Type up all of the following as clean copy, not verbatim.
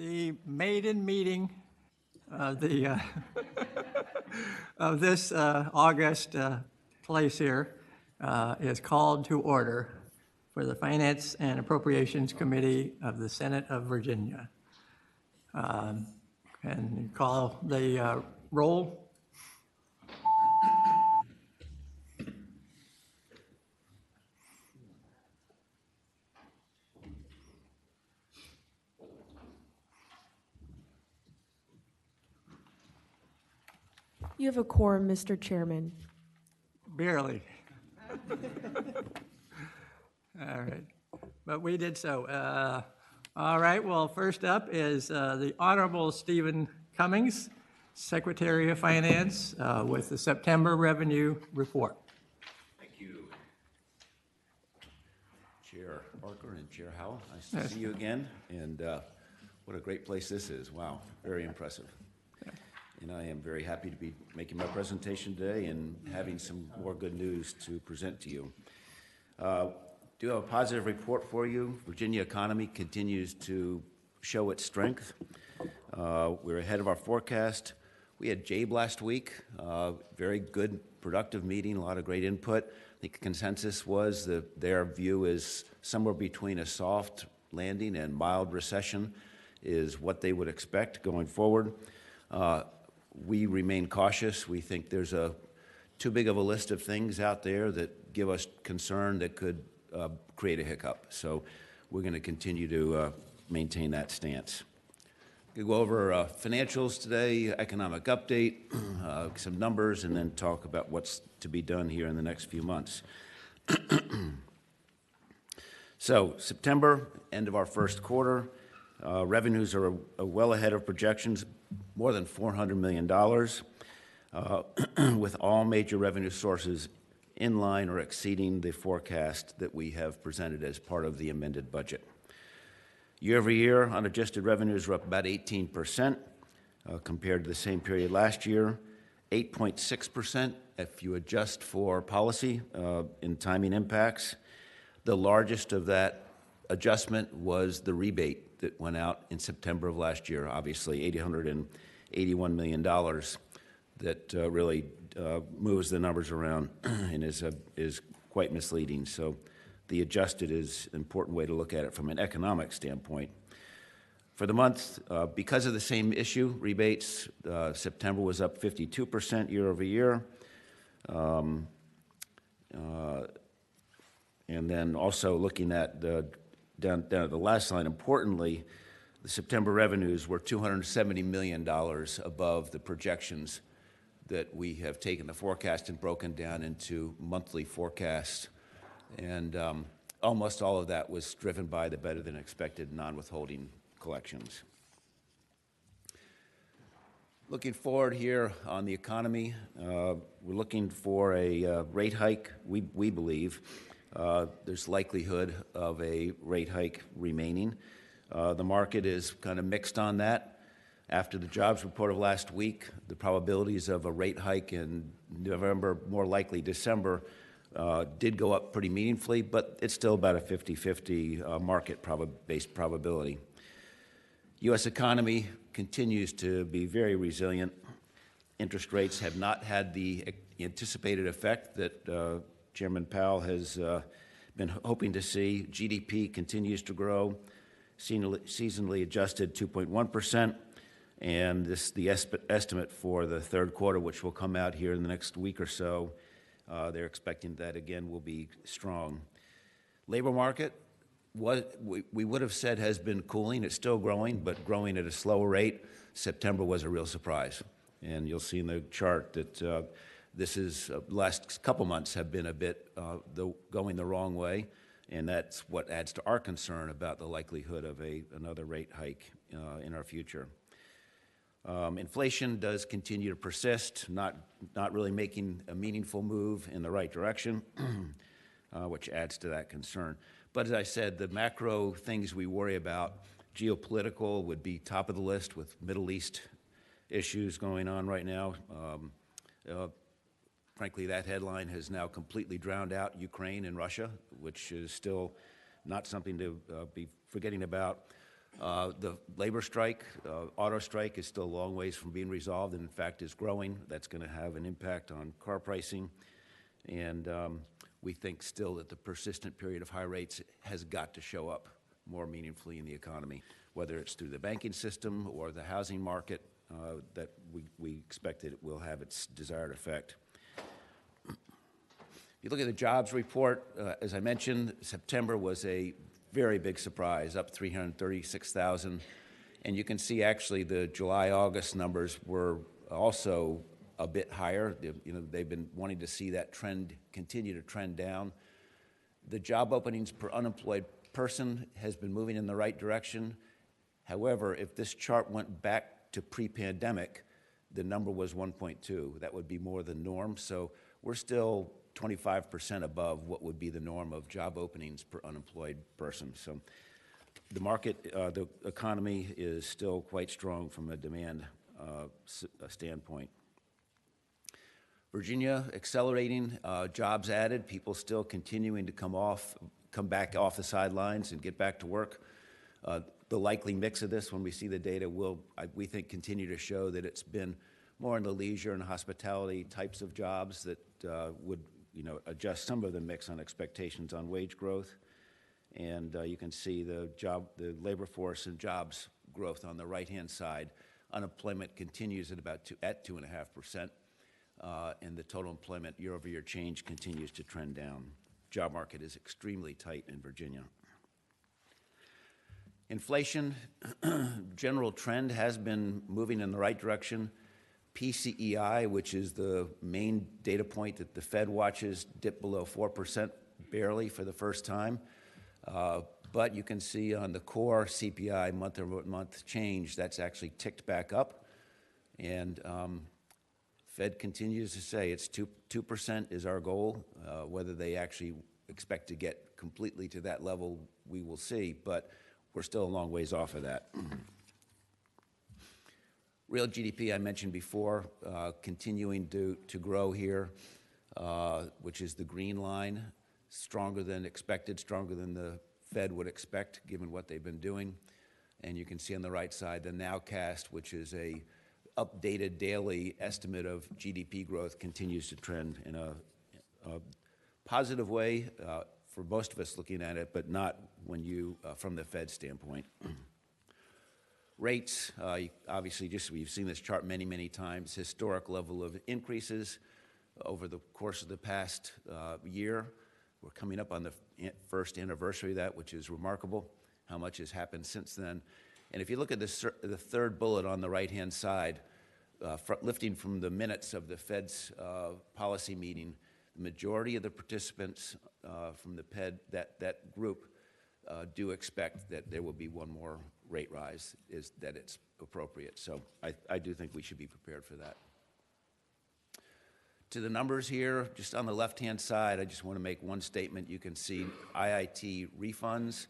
The maiden meeting of the of this August place here is called to order for the Finance and Appropriations Committee of the Senate of Virginia. And call the roll. You have a quorum, Mr. Chairman. Barely. All right, but we did so. All right, well, first up is the Honorable Stephen Cummings, Secretary of Finance, with the September Revenue Report. Thank you. Chair Barker and Chair Howell, nice to see you again. And what a great place this is. Wow, very impressive. And I am very happy to be making my presentation today and having some more good news to present to you. Do have a positive report for you. Virginia economy continues to show its strength. We're ahead of our forecast. We had JABE last week, very good, productive meeting, a lot of great input. I think the consensus was that their view is somewhere between a soft landing and mild recession is what they would expect going forward. We remain cautious. We think there's too big of a list of things out there that give us concern that could create a hiccup. So we're going to continue to maintain that stance. We'll go over financials today, economic update, some numbers, and then talk about what's to be done here in the next few months. So September, end of our first quarter, revenues are well ahead of projections, more than $400 million, with all major revenue sources in line or exceeding the forecast that we have presented as part of the amended budget. Year over year, unadjusted revenues are up about 18% compared to the same period last year, 8.6% if you adjust for policy and timing impacts. The largest of that adjustment was the rebate that went out in September of last year, obviously $881 million that really moves the numbers around and is quite misleading. So the adjusted is an important way to look at it from an economic standpoint. For the month, because of the same issue, rebates, September was up 52% year over year. And then also looking at down at the last line, importantly, the September revenues were $270 million above the projections that we have taken the forecast and broken down into monthly forecasts. And almost all of that was driven by the better than expected non-withholding collections. Looking forward here on the economy, we're looking for a rate hike, we believe. There's likelihood of a rate hike remaining. The market is kind of mixed on that. After the jobs report of last week, the probabilities of a rate hike in November, more likely December, did go up pretty meaningfully, but it's still about a 50-50 market-based probability. U.S. economy continues to be very resilient. Interest rates have not had the anticipated effect that Chairman Powell has been hoping to see. GDP continues to grow, seasonally adjusted 2.1%, and the estimate for the third quarter, which will come out here in the next week or so, they're expecting that again will be strong. Labor market, what we would have said has been cooling. It's still growing, but growing at a slower rate. September was a real surprise, and you'll see in the chart that this is last couple months have been a bit going the wrong way, and that's what adds to our concern about the likelihood of another rate hike in our future. Inflation does continue to persist, not really making a meaningful move in the right direction, which adds to that concern. But as I said, the macro things we worry about, geopolitical would be top of the list with Middle East issues going on right now. Frankly, that headline has now completely drowned out Ukraine and Russia, which is still not something to be forgetting about. The labor strike, auto strike, is still a long ways from being resolved, and in fact is growing. That's going to have an impact on car pricing. And we think still that the persistent period of high rates has got to show up more meaningfully in the economy, whether it's through the banking system or the housing market, that we expect that it will have its desired effect. If you look at the jobs report, as I mentioned, September was a very big surprise, up 336,000. And you can see actually the July-August numbers were also a bit higher. They've been wanting to see that trend continue to trend down. The job openings per unemployed person has been moving in the right direction. However, if this chart went back to pre-pandemic, the number was 1.2. That would be more the norm. So we're still 25% above what would be the norm of job openings per unemployed person. So the market, the economy is still quite strong from a demand standpoint. Virginia accelerating, jobs added, people still continuing to come back off the sidelines and get back to work. The likely mix of this, when we see the data, will, we think, continue to show that it's been more in the leisure and hospitality types of jobs that would adjust some of the mix on expectations on wage growth. And you can see the labor force and jobs growth on the right-hand side. Unemployment continues at 2.5%, and the total employment year-over-year change continues to trend down. Job market is extremely tight in Virginia. Inflation, general trend has been moving in the right direction. PCEI, which is the main data point that the Fed watches, dipped below 4% barely for the first time. But you can see on the core CPI month-over-month change, that's actually ticked back up. And Fed continues to say it's 2% is our goal. Whether they actually expect to get completely to that level, we will see. But we're still a long ways off of that. Real GDP, I mentioned before, continuing to grow here, which is the green line, stronger than expected, stronger than the Fed would expect, given what they've been doing. And you can see on the right side the nowcast, which is a updated daily estimate of GDP growth, continues to trend in a positive way for most of us looking at it, but not when you, from the Fed standpoint. Rates, obviously, we've seen this chart many, many times, historic level of increases over the course of the past year. We're coming up on the first anniversary of that, which is remarkable, how much has happened since then. And if you look at the third bullet on the right-hand side, lifting from the minutes of the Fed's policy meeting, the majority of the participants from the Fed, that group, do expect that there will be one more rate rise, is that it's appropriate. So I do think we should be prepared for that. To the numbers here, just on the left-hand side, I just want to make one statement. You can see IIT refunds,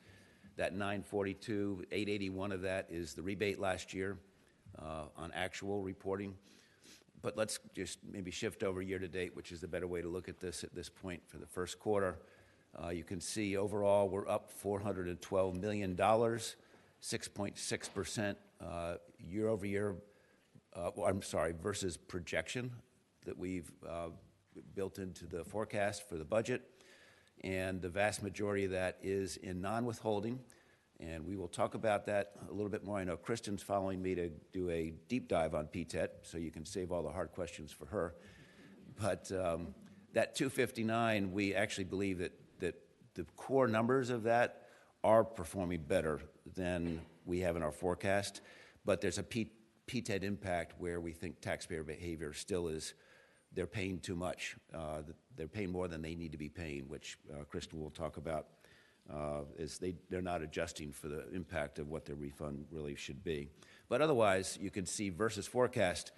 that 942, 881 of that is the rebate last year on actual reporting. But let's just maybe shift over year-to-date, which is the better way to look at this point for the first quarter. You can see overall we're up $412 million, 6.6% year-over-year, versus projection that we've built into the forecast for the budget. And the vast majority of that is in non-withholding. And we will talk about that a little bit more. I know Kristen's following me to do a deep dive on PTET, so you can save all the hard questions for her. But that 259, we actually believe that the core numbers of that are performing better than we have in our forecast. But there's a PTET impact where we think taxpayer behavior still is, they're paying too much. They're paying more than they need to be paying, which Kristen will talk about, is they're not adjusting for the impact of what their refund really should be. But otherwise, you can see versus forecast,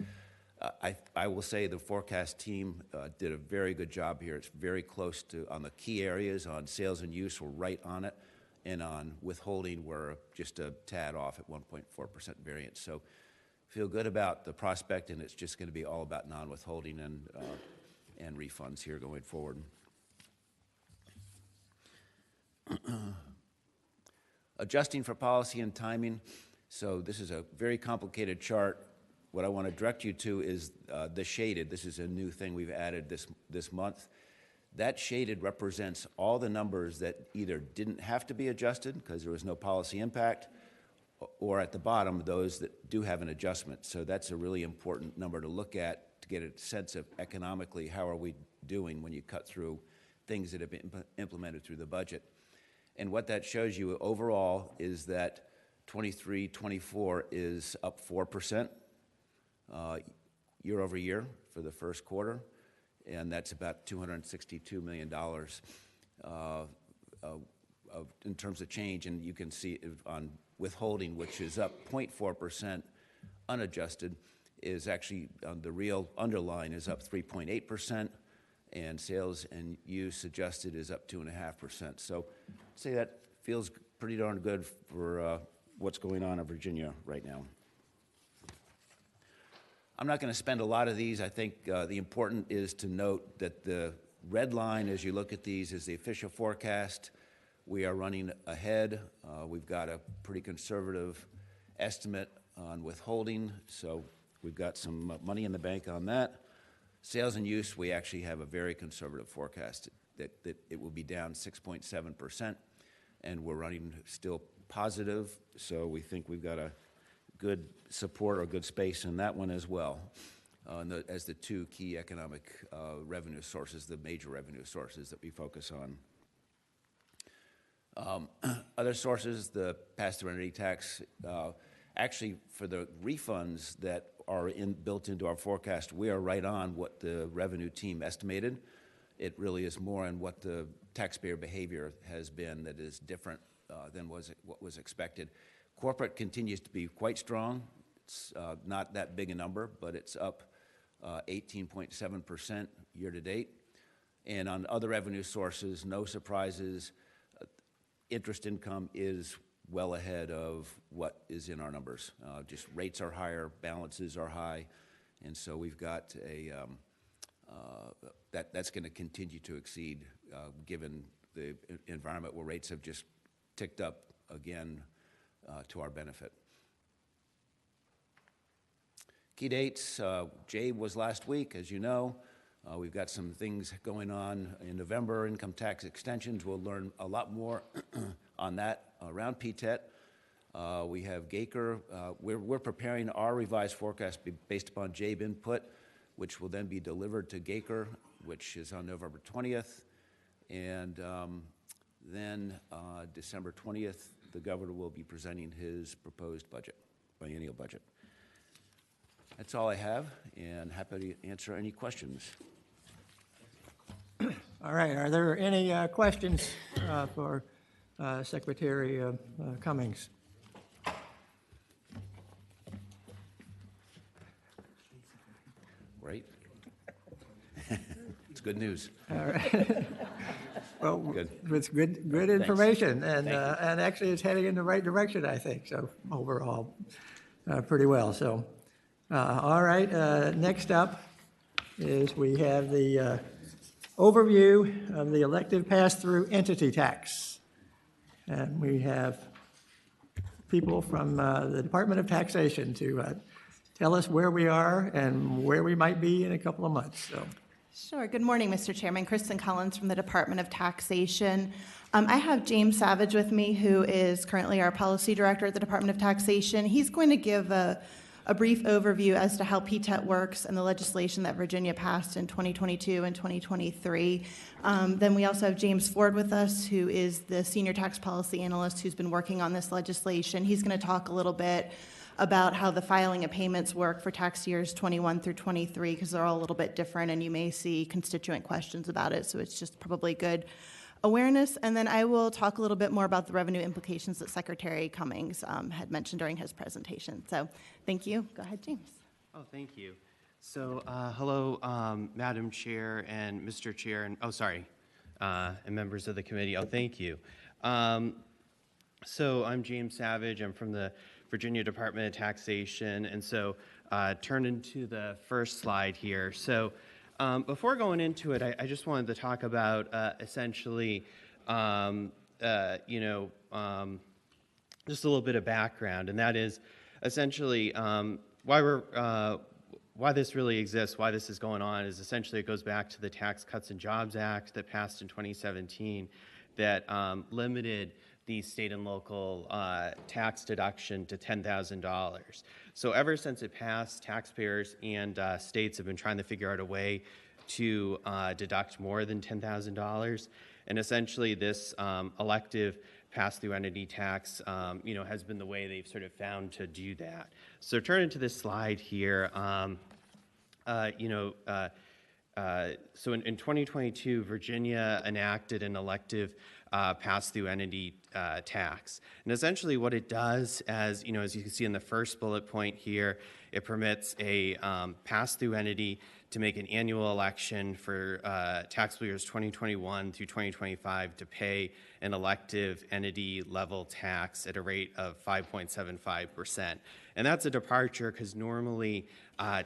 I will say the forecast team did a very good job here. It's very close to, on the key areas, on sales and use, we're right on it. And on withholding, we're just a tad off at 1.4% variance. So feel good about the prospect, and it's just going to be all about non-withholding and refunds here going forward. Adjusting for policy and timing, so this is a very complicated chart. What I want to direct you to is the shaded. This is a new thing we've added this month. That shaded represents all the numbers that either didn't have to be adjusted because there was no policy impact, or at the bottom, those that do have an adjustment. So that's a really important number to look at to get a sense of economically how are we doing when you cut through things that have been implemented through the budget. And what that shows you overall is that 23-24 is up 4% year over year for the first quarter, and that's about $262 million in terms of change. And you can see on withholding, which is up 0.4%, unadjusted, is actually the real underlying is up 3.8%, and sales and use adjusted is up 2.5%. So I'd say that feels pretty darn good for what's going on in Virginia right now. I'm not going to spend a lot of these. I think the important is to note that the red line as you look at these is the official forecast. We are running ahead. We've got a pretty conservative estimate on withholding, so we've got some money in the bank on that. Sales and use, we actually have a very conservative forecast that it will be down 6.7%, and we're running still positive, so we think we've got a good support or good space in that one as well, as the two key economic revenue sources, the major revenue sources that we focus on. Other sources, the pass-through entity tax, actually for the refunds that are built into our forecast, we are right on what the revenue team estimated. It really is more on what the taxpayer behavior has been that is different than what was expected. Corporate continues to be quite strong. It's not that big a number, but it's up 18.7% year to date. And on other revenue sources, no surprises. Interest income is well ahead of what is in our numbers. Just rates are higher, balances are high, and so we've got a that's going to continue to exceed given the environment where rates have just ticked up again to our benefit. Key dates, Jay was last week, as you know. We've got some things going on in November, income tax extensions. We'll learn a lot more on that around PTET. We have Gaker. We're preparing our revised forecast based upon JABE input, which will then be delivered to Gaker, which is on November 20th. And then December 20th, the governor will be presenting his proposed budget, biennial budget. That's all I have, and happy to answer any questions. All right, are there any questions for Secretary Cummings? Right? It's good news. All right. Well, Good. it's good information, and actually it's heading in the right direction, I think, so overall, pretty well. So, all right, next up is we have the overview of the elective pass-through entity tax. And we have people from the Department of Taxation to tell us where we are and where we might be in a couple of months. So. Sure. Good morning, Mr. Chairman. Kristen Collins from the Department of Taxation. I have James Savage with me, who is currently our policy director at the Department of Taxation. He's going to give a brief overview as to how PTET works and the legislation that Virginia passed in 2022 and 2023. Then we also have James Ford with us, who is the senior tax policy analyst who's been working on this legislation. He's going to talk a little bit about how the filing of payments work for tax years 21 through 23, because they're all a little bit different, and you may see constituent questions about it, so it's just probably good awareness. And then I will talk a little bit more about the revenue implications that Secretary Cummings had mentioned during his presentation. So thank you. Go ahead, James. Oh, thank you. So hello, Madam Chair and Mr. Chair, and and members of the committee. Oh, thank you. So I'm James Savage. I'm from the Virginia Department of Taxation, and so turn into the first slide here. So before going into it, I just wanted to talk about essentially, just a little bit of background, and that is essentially why this really exists, why this is going on, is essentially it goes back to the Tax Cuts and Jobs Act that passed in 2017 that limited the state and local tax deduction to $10,000. So ever since it passed, taxpayers and states have been trying to figure out a way to deduct more than $10,000. And essentially this elective pass-through entity tax, has been the way they've sort of found to do that. So turning to this slide here, so in 2022, Virginia enacted an elective pass-through entity tax. And essentially what it does, as you can see in the first bullet point here, it permits a pass-through entity to make an annual election for tax years 2021 through 2025 to pay an elective entity level tax at a rate of 5.75%. And that's a departure because normally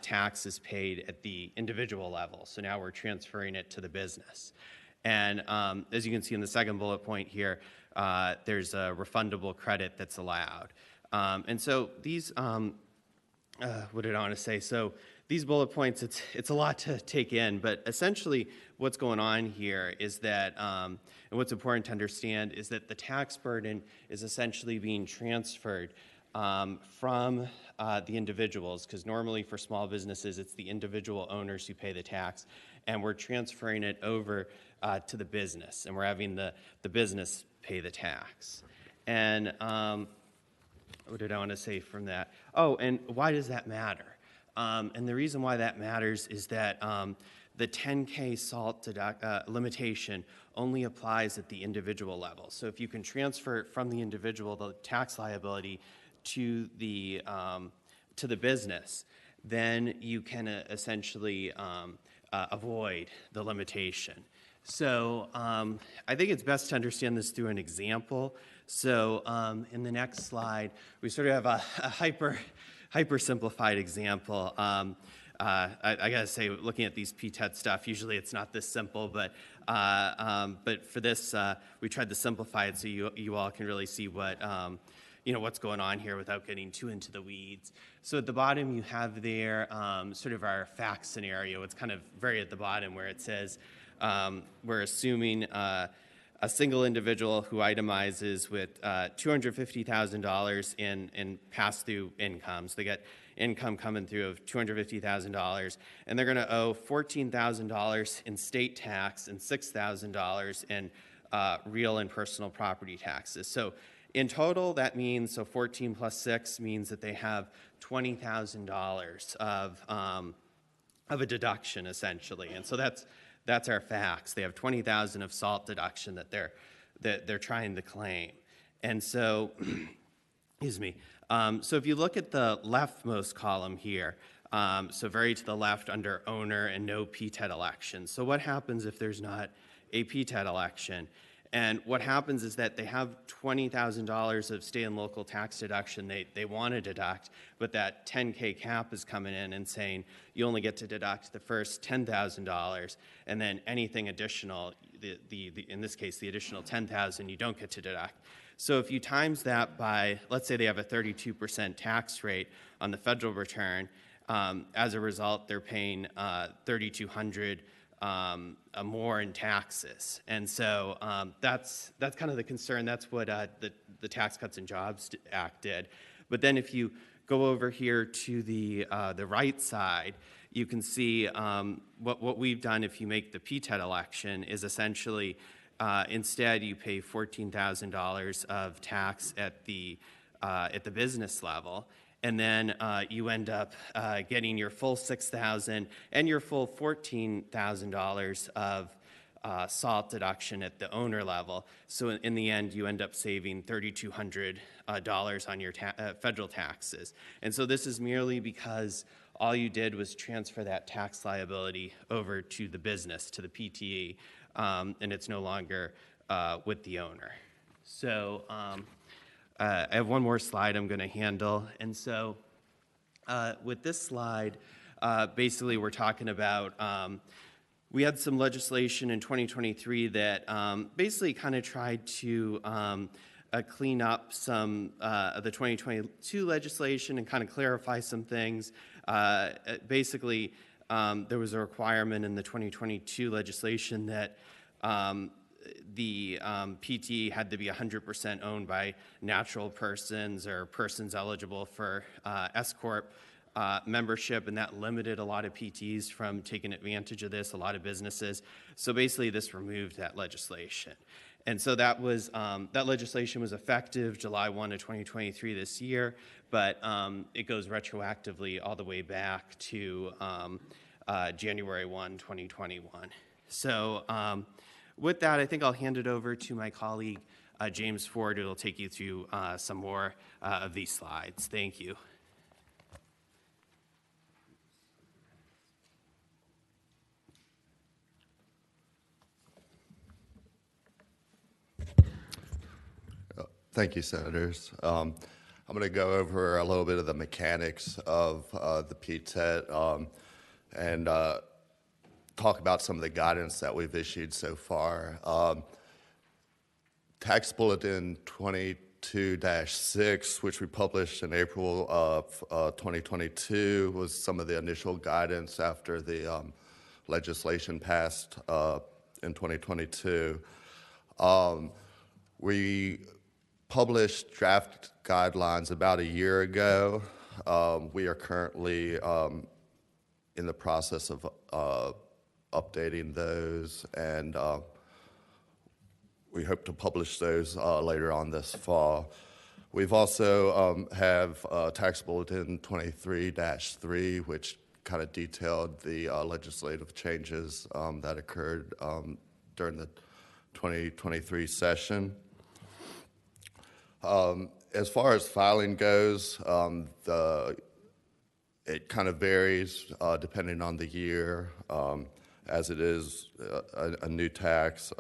tax is paid at the individual level. So now we're transferring it to the business. And as you can see in the second bullet point here, there's a refundable credit that's allowed. And so these, what did I want to say? So these bullet points, it's a lot to take in, but essentially what's going on here is that, and what's important to understand is that the tax burden is essentially being transferred from the individuals, because normally for small businesses, it's the individual owners who pay the tax, and we're transferring it over to the business, and we're having the business pay the tax. And what did I want to say from that? Oh, and why does that matter? And the reason why that matters is that the 10K SALT limitation only applies at the individual level. So if you can transfer it from the individual, the tax liability, to the business, then you can essentially avoid the limitation. So I think it's best to understand this through an example. So in the next slide, we sort of have a hyper simplified example. I gotta say, looking at these PTET stuff, usually it's not this simple, but for this, we tried to simplify it so you all can really see what what's going on here without getting too into the weeds. So at the bottom, you have there sort of our fact scenario. It's kind of very at the bottom where it says we're assuming a single individual who itemizes with $250,000 in pass-through incomes. They get income coming through of $250,000, and they're going to owe $14,000 in state tax and $6,000 in real and personal property taxes. So in total, that means, so 14 plus 6 means that they have $20,000 of a deduction, essentially. And so that's our facts. They have $20,000 of SALT deduction that they're trying to claim. And so, excuse me. So if you look at the leftmost column here, so very to the left under owner and no PTET election. So what happens if there's not a PTET election? And what happens is that they have $20,000 of state and local tax deduction they want to deduct, but that 10K cap is coming in and saying you only get to deduct the first $10,000, and then anything additional, in this case, the additional $10,000, you don't get to deduct. So if you times that by, let's say they have a 32% tax rate on the federal return, as a result, they're paying $3,200 more in taxes. And so that's kind of the concern. That's what the Tax Cuts and Jobs Act did. But then if you go over here to the right side, you can see what we've done if you make the PTET election is essentially instead you pay $14,000 of tax at the business level. And then you end up getting your full $6,000 and your full $14,000 of SALT deduction at the owner level. So in the end, you end up saving $3,200 on your federal taxes. And so this is merely because all you did was transfer that tax liability over to the business, to the PTE, and it's no longer with the owner. So I have one more slide I'm going to handle. And so with this slide, basically we're talking about, we had some legislation in 2023 that basically kind of tried to clean up some of the 2022 legislation and kind of clarify some things. Basically, there was a requirement in the 2022 legislation that the PT had to be 100% owned by natural persons or persons eligible for S-Corp membership, and that limited a lot of PTs from taking advantage of this, a lot of businesses. So basically, this removed that legislation. And so that was that legislation was effective July 1 of 2023 this year, but it goes retroactively all the way back to January 1, 2021. So with that, I think I'll hand it over to my colleague, James Ford, who will take you through some more of these slides. Thank you. Thank you, Senators. I'm going to go over a little bit of the mechanics of the PTET and talk about some of the guidance that we've issued so far. Tax Bulletin 22-6, which we published in April of 2022, was some of the initial guidance after the legislation passed in 2022. We published draft guidelines about a year ago. We are currently in the process of updating those, and we hope to publish those later on this fall. We've also have Tax Bulletin 23-3, which kind of detailed the legislative changes that occurred during the 2023 session. As far as filing goes, it kind of varies depending on the year, as it is a new tax.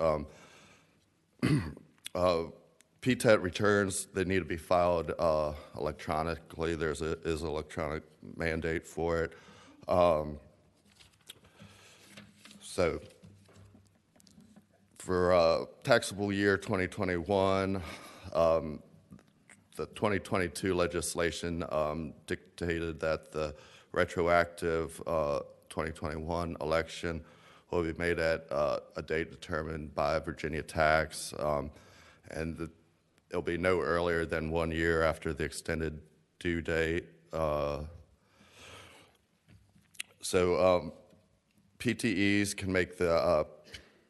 PTET returns, they need to be filed electronically. Is an electronic mandate for it. So for taxable year 2021, the 2022 legislation dictated that the retroactive 2021 election will be made at a date determined by Virginia Tax, and it'll be no earlier than 1 year after the extended due date. So PTEs can make the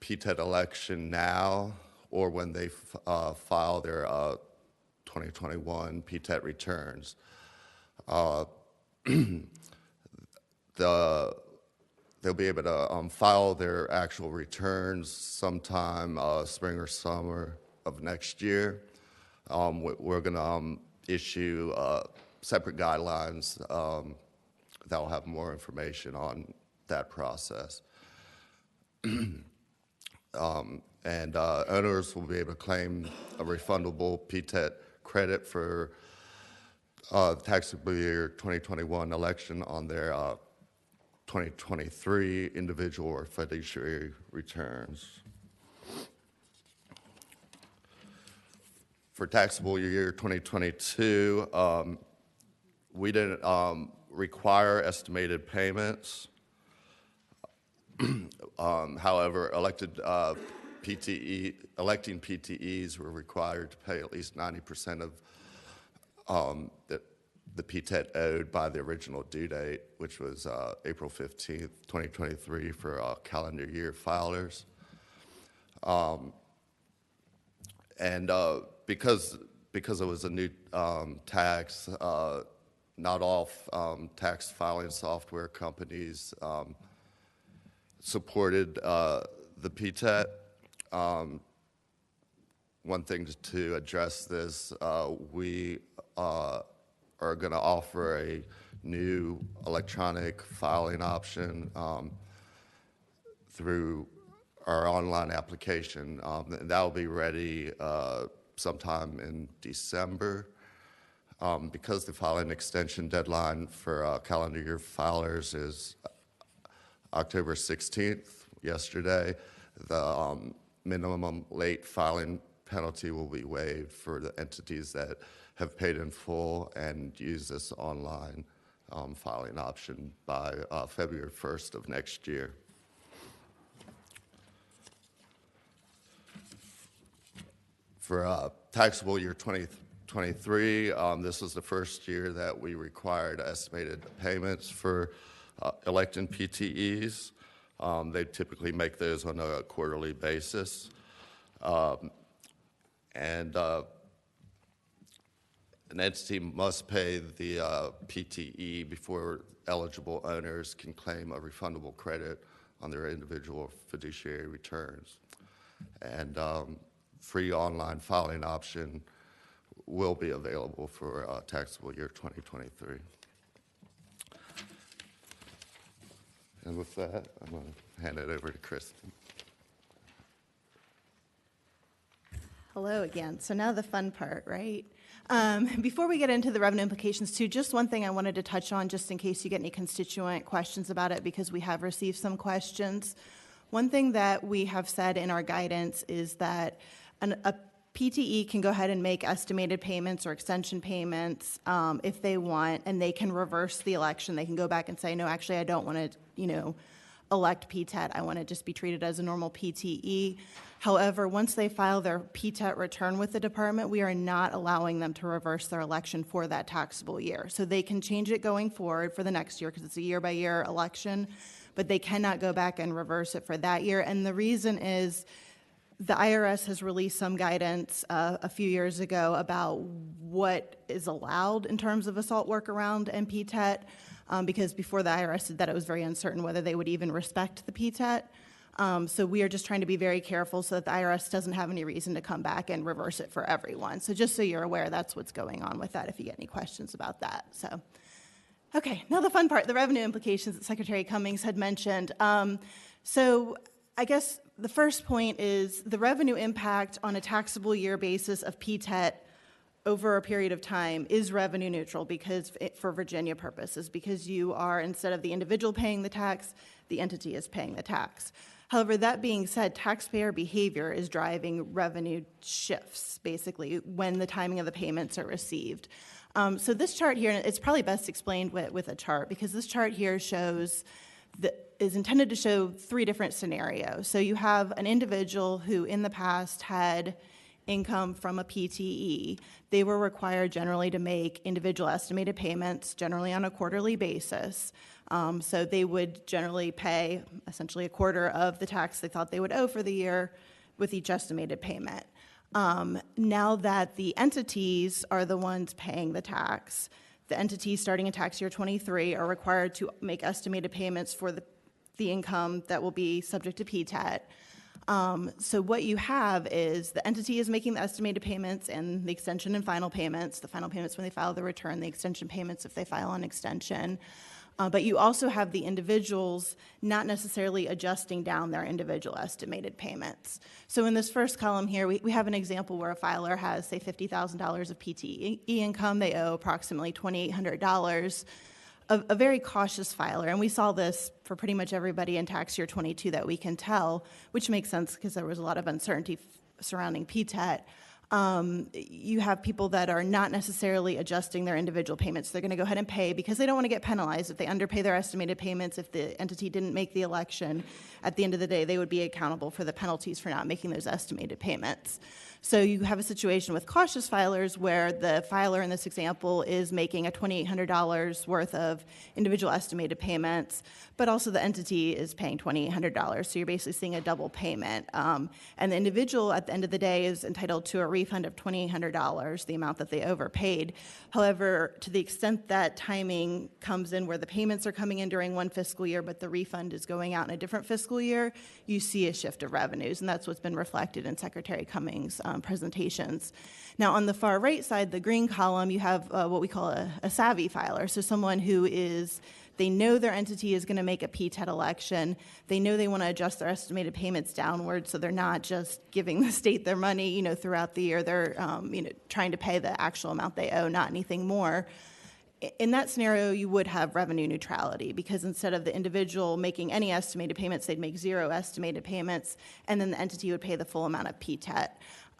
PTET election now or when they file their 2021 PTET returns. They'll be able to file their actual returns sometime spring or summer of next year. We're going to issue separate guidelines that will have more information on that process. And owners will be able to claim a refundable PTET credit for the taxable year 2021 election on their 2023 individual or fiduciary returns. For taxable year 2022, we didn't require estimated payments. However, electing PTEs were required to pay at least 90% of the PTET owed by the original due date, which was April 15th, 2023 for calendar year filers. Because it was a new tax, not all tax filing software companies supported the PTET. One thing to address this, we are going to offer a new electronic filing option through our online application, and that will be ready sometime in December. Because the filing extension deadline for calendar year filers is October 16th, yesterday, the minimum late filing penalty will be waived for the entities that have paid in full and use this online filing option by February 1st of next year. For taxable year 2023, this was the first year that we required estimated payments for elected PTEs. They typically make those on a quarterly basis. And an entity must pay the PTE before eligible owners can claim a refundable credit on their individual fiduciary returns. And free online filing option will be available for taxable year 2023. And with that, I'm going to hand it over to Kristen. Hello again. So now the fun part, right? Before we get into the revenue implications too, just one thing I wanted to touch on just in case you get any constituent questions about it, because we have received some questions. One thing that we have said in our guidance is that a PTE can go ahead and make estimated payments or extension payments if they want, and they can reverse the election. They can go back and say, no, actually, I don't want to, elect PTET. I want to just be treated as a normal PTE. However, once they file their PTET return with the department, we are not allowing them to reverse their election for that taxable year. So they can change it going forward for the next year because it's a year-by-year election, but they cannot go back and reverse it for that year. And the reason is the IRS has released some guidance a few years ago about what is allowed in terms of assault workaround and PTET, because before the IRS did that, it was very uncertain whether they would even respect the PTET. So we are just trying to be very careful so that the IRS doesn't have any reason to come back and reverse it for everyone. So just so you're aware, that's what's going on with that if you get any questions about that. So, okay, now the fun part, the revenue implications that Secretary Cummings had mentioned. So I guess the first point is the revenue impact on a taxable year basis of PTET over a period of time is revenue neutral because for Virginia purposes, because you are, instead of the individual paying the tax, the entity is paying the tax. However, that being said, taxpayer behavior is driving revenue shifts, basically, when the timing of the payments are received. So this chart here, it's probably best explained with a chart, because this chart here shows is intended to show three different scenarios. So you have an individual who in the past had income from a PTE. They were required generally to make individual estimated payments, generally on a quarterly basis. So they would generally pay essentially a quarter of the tax they thought they would owe for the year with each estimated payment. Now that the entities are the ones paying the tax, the entities starting in tax year 23 are required to make estimated payments for the income that will be subject to PTET. So what you have is the entity is making the estimated payments and the extension and final payments, the final payments when they file the return, the extension payments if they file an extension. But you also have the individuals not necessarily adjusting down their individual estimated payments. So in this first column here, we have an example where a filer has, say, $50,000 of PTE income. They owe approximately $2,800. A very cautious filer, and we saw this for pretty much everybody in tax year 22 that we can tell, which makes sense because there was a lot of uncertainty surrounding PTET. You have people that are not necessarily adjusting their individual payments. They're going to go ahead and pay because they don't want to get penalized. If they underpay their estimated payments, if the entity didn't make the election, at the end of the day, they would be accountable for the penalties for not making those estimated payments. So you have a situation with cautious filers where the filer in this example is making a $2,800 worth of individual estimated payments, but also the entity is paying $2,800. So you're basically seeing a double payment. And the individual at the end of the day is entitled to a refund of $2,800, the amount that they overpaid. However, to the extent that timing comes in where the payments are coming in during one fiscal year, but the refund is going out in a different fiscal year, you see a shift of revenues. And that's what's been reflected in Secretary Cummings' presentations. Now, on the far right side, the green column, you have what we call a savvy filer. So someone who is, they know their entity is going to make a PTET election. They know they want to adjust their estimated payments downward, so they're not just giving the state their money, throughout the year. They're, trying to pay the actual amount they owe, not anything more. In that scenario, you would have revenue neutrality because instead of the individual making any estimated payments, they'd make zero estimated payments, and then the entity would pay the full amount of PTET.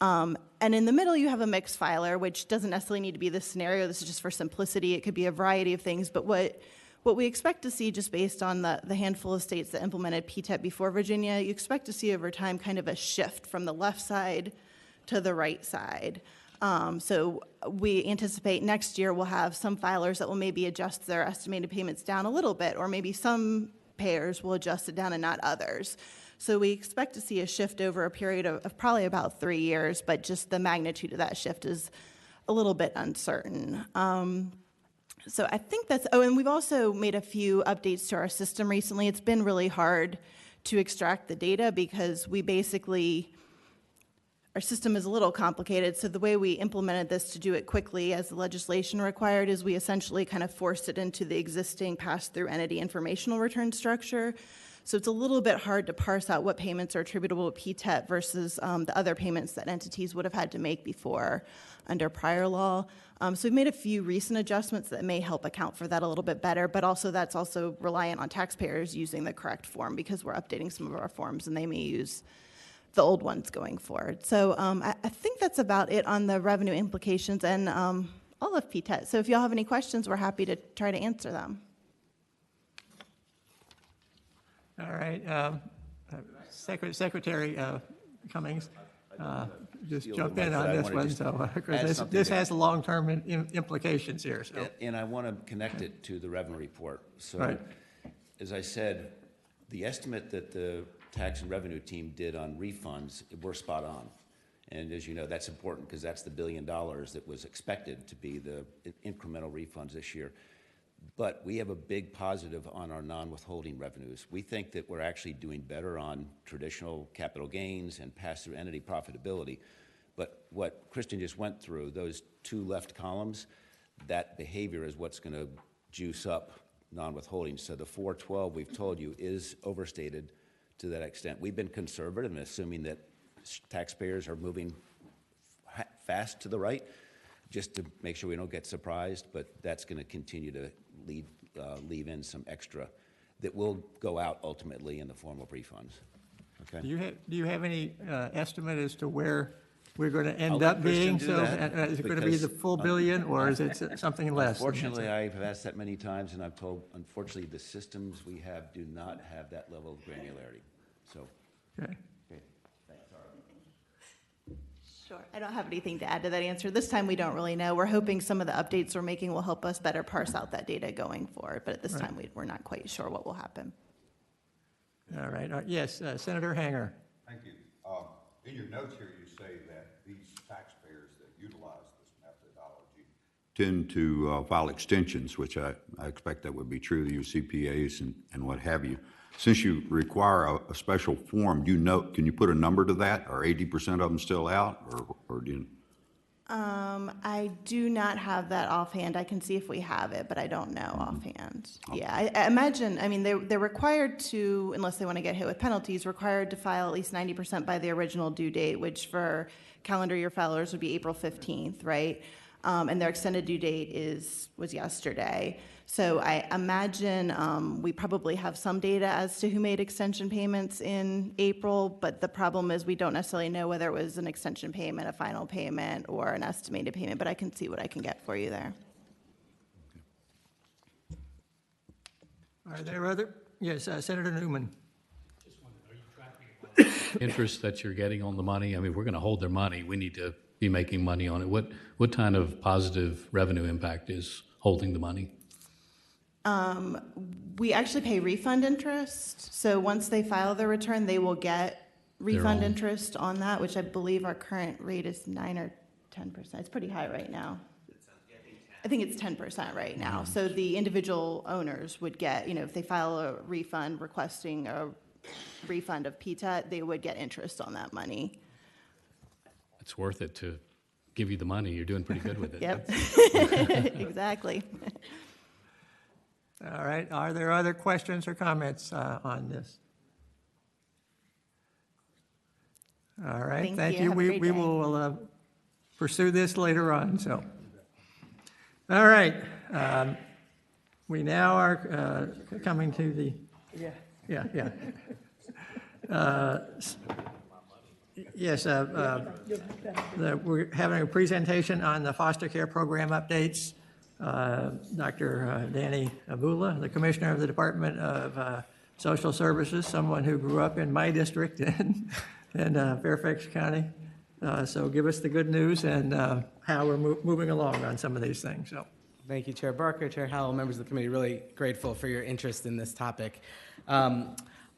And in the middle, you have a mixed filer, which doesn't necessarily need to be this scenario. This is just for simplicity. It could be a variety of things. But what we expect to see, just based on the handful of states that implemented PTEP before Virginia, you expect to see over time kind of a shift from the left side to the right side. So we anticipate next year we'll have some filers that will maybe adjust their estimated payments down a little bit, or maybe some payers will adjust it down and not others. So we expect to see a shift over a period of probably about 3 years, but just the magnitude of that shift is a little bit uncertain. So I think that's, oh, and we've also made a few updates to our system recently. It's been really hard to extract the data because we basically, our system is a little complicated. So the way we implemented this to do it quickly as the legislation required is we essentially kind of forced it into the existing pass-through entity informational return structure. So it's a little bit hard to parse out what payments are attributable to PTEP versus the other payments that entities would have had to make before under prior law. So we've made a few recent adjustments that may help account for that a little bit better, but also that's also reliant on taxpayers using the correct form because we're updating some of our forms and they may use the old ones going forward. So I think that's about it on the revenue implications and all of PTEP. So if y'all have any questions, we're happy to try to answer them. All right, Secretary Cummings, just jump in on this one, so, because this has long-term implications here, so. And I want to connect it to the revenue report. So, Right. as I said, the estimate that the tax and revenue team did on refunds, we're spot on. And as you know, that's important because that's the $1 billion that was expected to be the incremental refunds this year. But we have a big positive on our non-withholding revenues. We think that we're actually doing better on traditional capital gains and pass-through entity profitability. But what Kristen just went through, those two left columns, that behavior is what's going to juice up non-withholding. So the 412 we've told you is overstated to that extent. We've been conservative in assuming that taxpayers are moving fast to the right, just to make sure we don't get surprised, but that's going to continue to leave in some extra that will go out ultimately in the form of refunds. Okay. Do you have any estimate as to where we're going to end I'll let up being? Kristen do So that, is it going to be the full billion, or is it something less? Unfortunately, I've asked that many times, and I've told, unfortunately, the systems we have do not have that level of granularity. So, Okay. okay. Thanks. Sure. I don't have anything to add to that answer. This time we don't really know. We're hoping some of the updates we're making will help us better parse out that data going forward, but at this time we're not quite sure what will happen. All right. Yes, Senator Hanger. Thank you. In your notes here, you say that these taxpayers that utilize this methodology tend to file extensions, which I expect that would be true to your CPAs and what have you. Since you require a special form, can you put a number to that? Are 80% of them still out, or do you? I do not have that offhand. I can see if we have it, but I don't know offhand. Yeah, I imagine, I mean, they're required to, unless they want to get hit with penalties, required to file at least 90% by the original due date, which for calendar year filers would be April 15th, right? And their extended due date was yesterday. So I imagine we probably have some data as to who made extension payments in April, but the problem is we don't necessarily know whether it was an extension payment, a final payment, or an estimated payment, but I can see what I can get for you there. Are there other? Yes, Senator Newman. Interest that you're getting on the money? I mean, we're going to hold their money. We need to be making money on it. What kind of positive revenue impact is holding the money? We actually pay refund interest. So once they file their return, they will get refund interest on that, which I believe our current rate is 9 or 10%. It's pretty high right now. I think it's 10% right now. So the individual owners would get, if they file a refund requesting a refund of PTET, they would get interest on that money. It's worth it to give you the money. You're doing pretty good with it. Yep, exactly. All right. Are there other questions or comments on this? All right. Thank you. Have a We great day. will pursue this later on. So, all right. We now are coming to the Yes, we're having a presentation on the foster care program updates. Dr. Danny Abula, the Commissioner of the Department of Social Services, someone who grew up in my district in Fairfax County. So give us the good news and how we're moving along on some of these things. So. Thank you, Chair Barker, Chair Howell, members of the committee. Really grateful for your interest in this topic.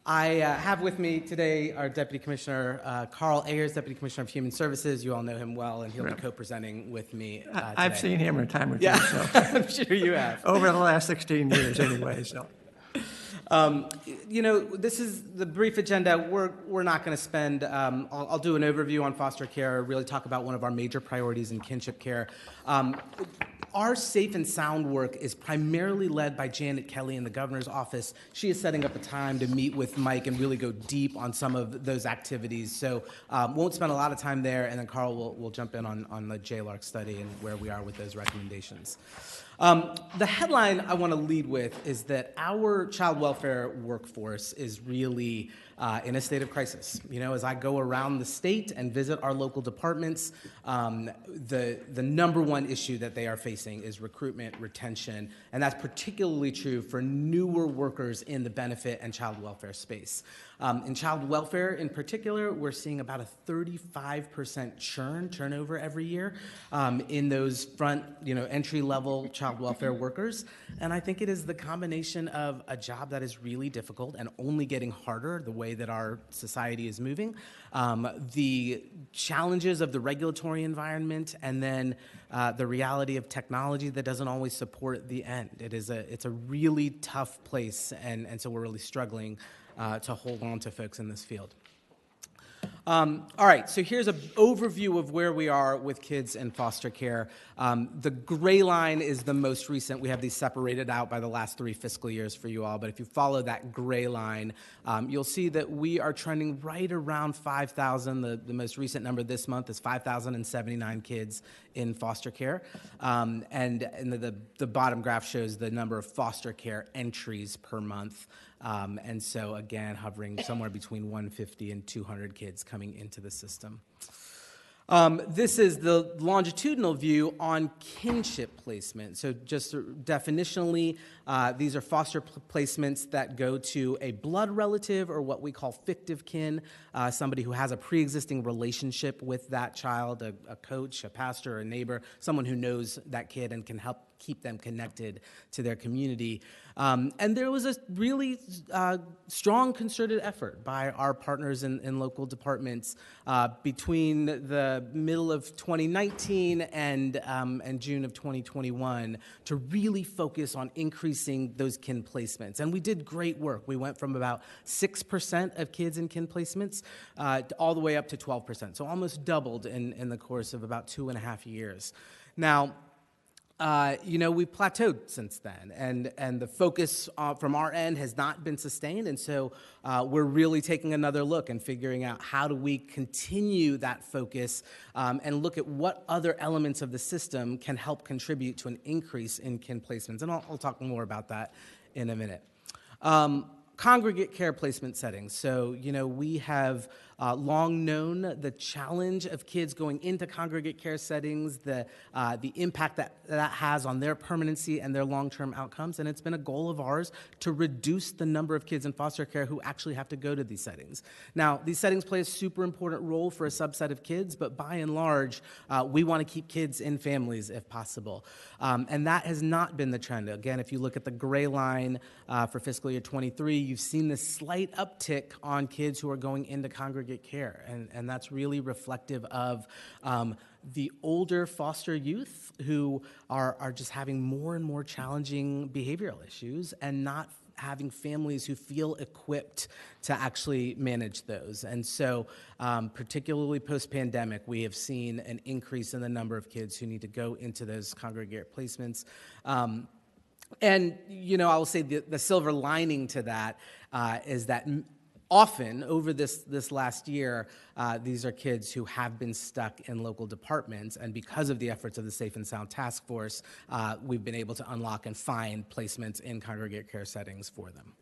I have with me today our Deputy Commissioner, Carl Ayers, Deputy Commissioner of Human Services. You all know him well, and he'll be co-presenting with me today. I've seen him a time or two. Yeah, So. I'm sure you have. Over the last 16 years anyway, so. You know, this is the brief agenda. We're not going to spend, I'll do an overview on foster care, really talk about one of our major priorities in kinship care. Our safe and sound work is primarily led by Janet Kelly in the governor's office. She is setting up a time to meet with Mike and really go deep on some of those activities. So won't spend a lot of time there, and then Carl will jump in on the JLARC study and where we are with those recommendations. The headline I want to lead with is that our child welfare workforce is really in a state of crisis. You know, as I go around the state and visit our local departments, the number one issue that they are facing is recruitment, retention, and that's particularly true for newer workers in the benefit and child welfare space. In child welfare in particular, we're seeing about a 35% turnover every year in those front, entry-level child welfare workers. And I think it is the combination of a job that is really difficult and only getting harder the way that our society is moving, the challenges of the regulatory environment, and then the reality of technology that doesn't always support the end. It's a really tough place, and so we're really struggling to hold on to folks in this field. All right, so here's an overview of where we are with kids in foster care. The gray line is the most recent. We have these separated out by the last 3 fiscal years for you all, but if you follow that gray line, you'll see that we are trending right around 5,000. The most recent number this month is 5,079 kids in foster care. And the bottom graph shows the number of foster care entries per month. And so, again, hovering somewhere between 150 and 200 kids coming into the system. This is the longitudinal view on kinship placement. So just definitionally, these are foster placements that go to a blood relative or what we call fictive kin, somebody who has a pre-existing relationship with that child, a coach, a pastor, a neighbor, someone who knows that kid and can help keep them connected to their community. And there was a really strong concerted effort by our partners in local departments between the middle of 2019 and June of 2021 to really focus on increasing those kin placements. And we did great work. We went from about 6% of kids in kin placements all the way up to 12%. So almost doubled in the course of about 2.5 years. Now, we've plateaued since then, and the focus from our end has not been sustained, and so we're really taking another look and figuring out how do we continue that focus and look at what other elements of the system can help contribute to an increase in kin placements, and I'll talk more about that in a minute. Congregate care placement settings. So, we have long known the challenge of kids going into congregate care settings, the impact that has on their permanency and their long-term outcomes, and it's been a goal of ours to reduce the number of kids in foster care who actually have to go to these settings. Now, these settings play a super important role for a subset of kids, but by and large, we want to keep kids in families if possible. And that has not been the trend. Again, if you look at the gray line for fiscal year 23, you've seen this slight uptick on kids who are going into congregate care, and that's really reflective of the older foster youth who are just having more and more challenging behavioral issues and not having families who feel equipped to actually manage those. And so, particularly post-pandemic, we have seen an increase in the number of kids who need to go into those congregate placements. And, I will say the silver lining to that is that often over this last year, these are kids who have been stuck in local departments, and because of the efforts of the Safe and Sound Task Force, we've been able to unlock and find placements in congregate care settings for them.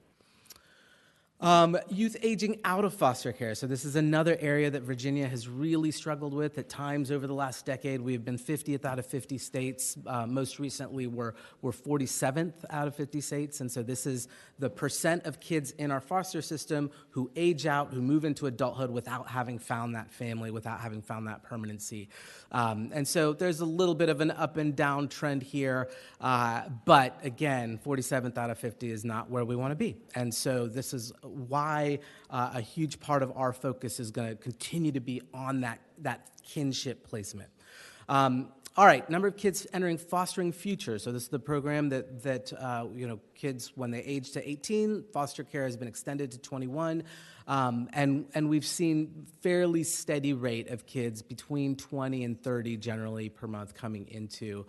Youth aging out of foster care. So this is another area that Virginia has really struggled with at times over the last decade. We've been 50th out of 50 states. Most recently, we're 47th out of 50 states. And so this is the percent of kids in our foster system who age out, who move into adulthood without having found that family, without having found that permanency. And so there's a little bit of an up and down trend here. But again, 47th out of 50 is not where we want to be. And so this is why a huge part of our focus is going to continue to be on that kinship placement. All right, number of kids entering Fostering Futures. So this is the program that kids, when they age to 18, foster care has been extended to 21. And we've seen fairly steady rate of kids between 20 and 30 generally per month coming into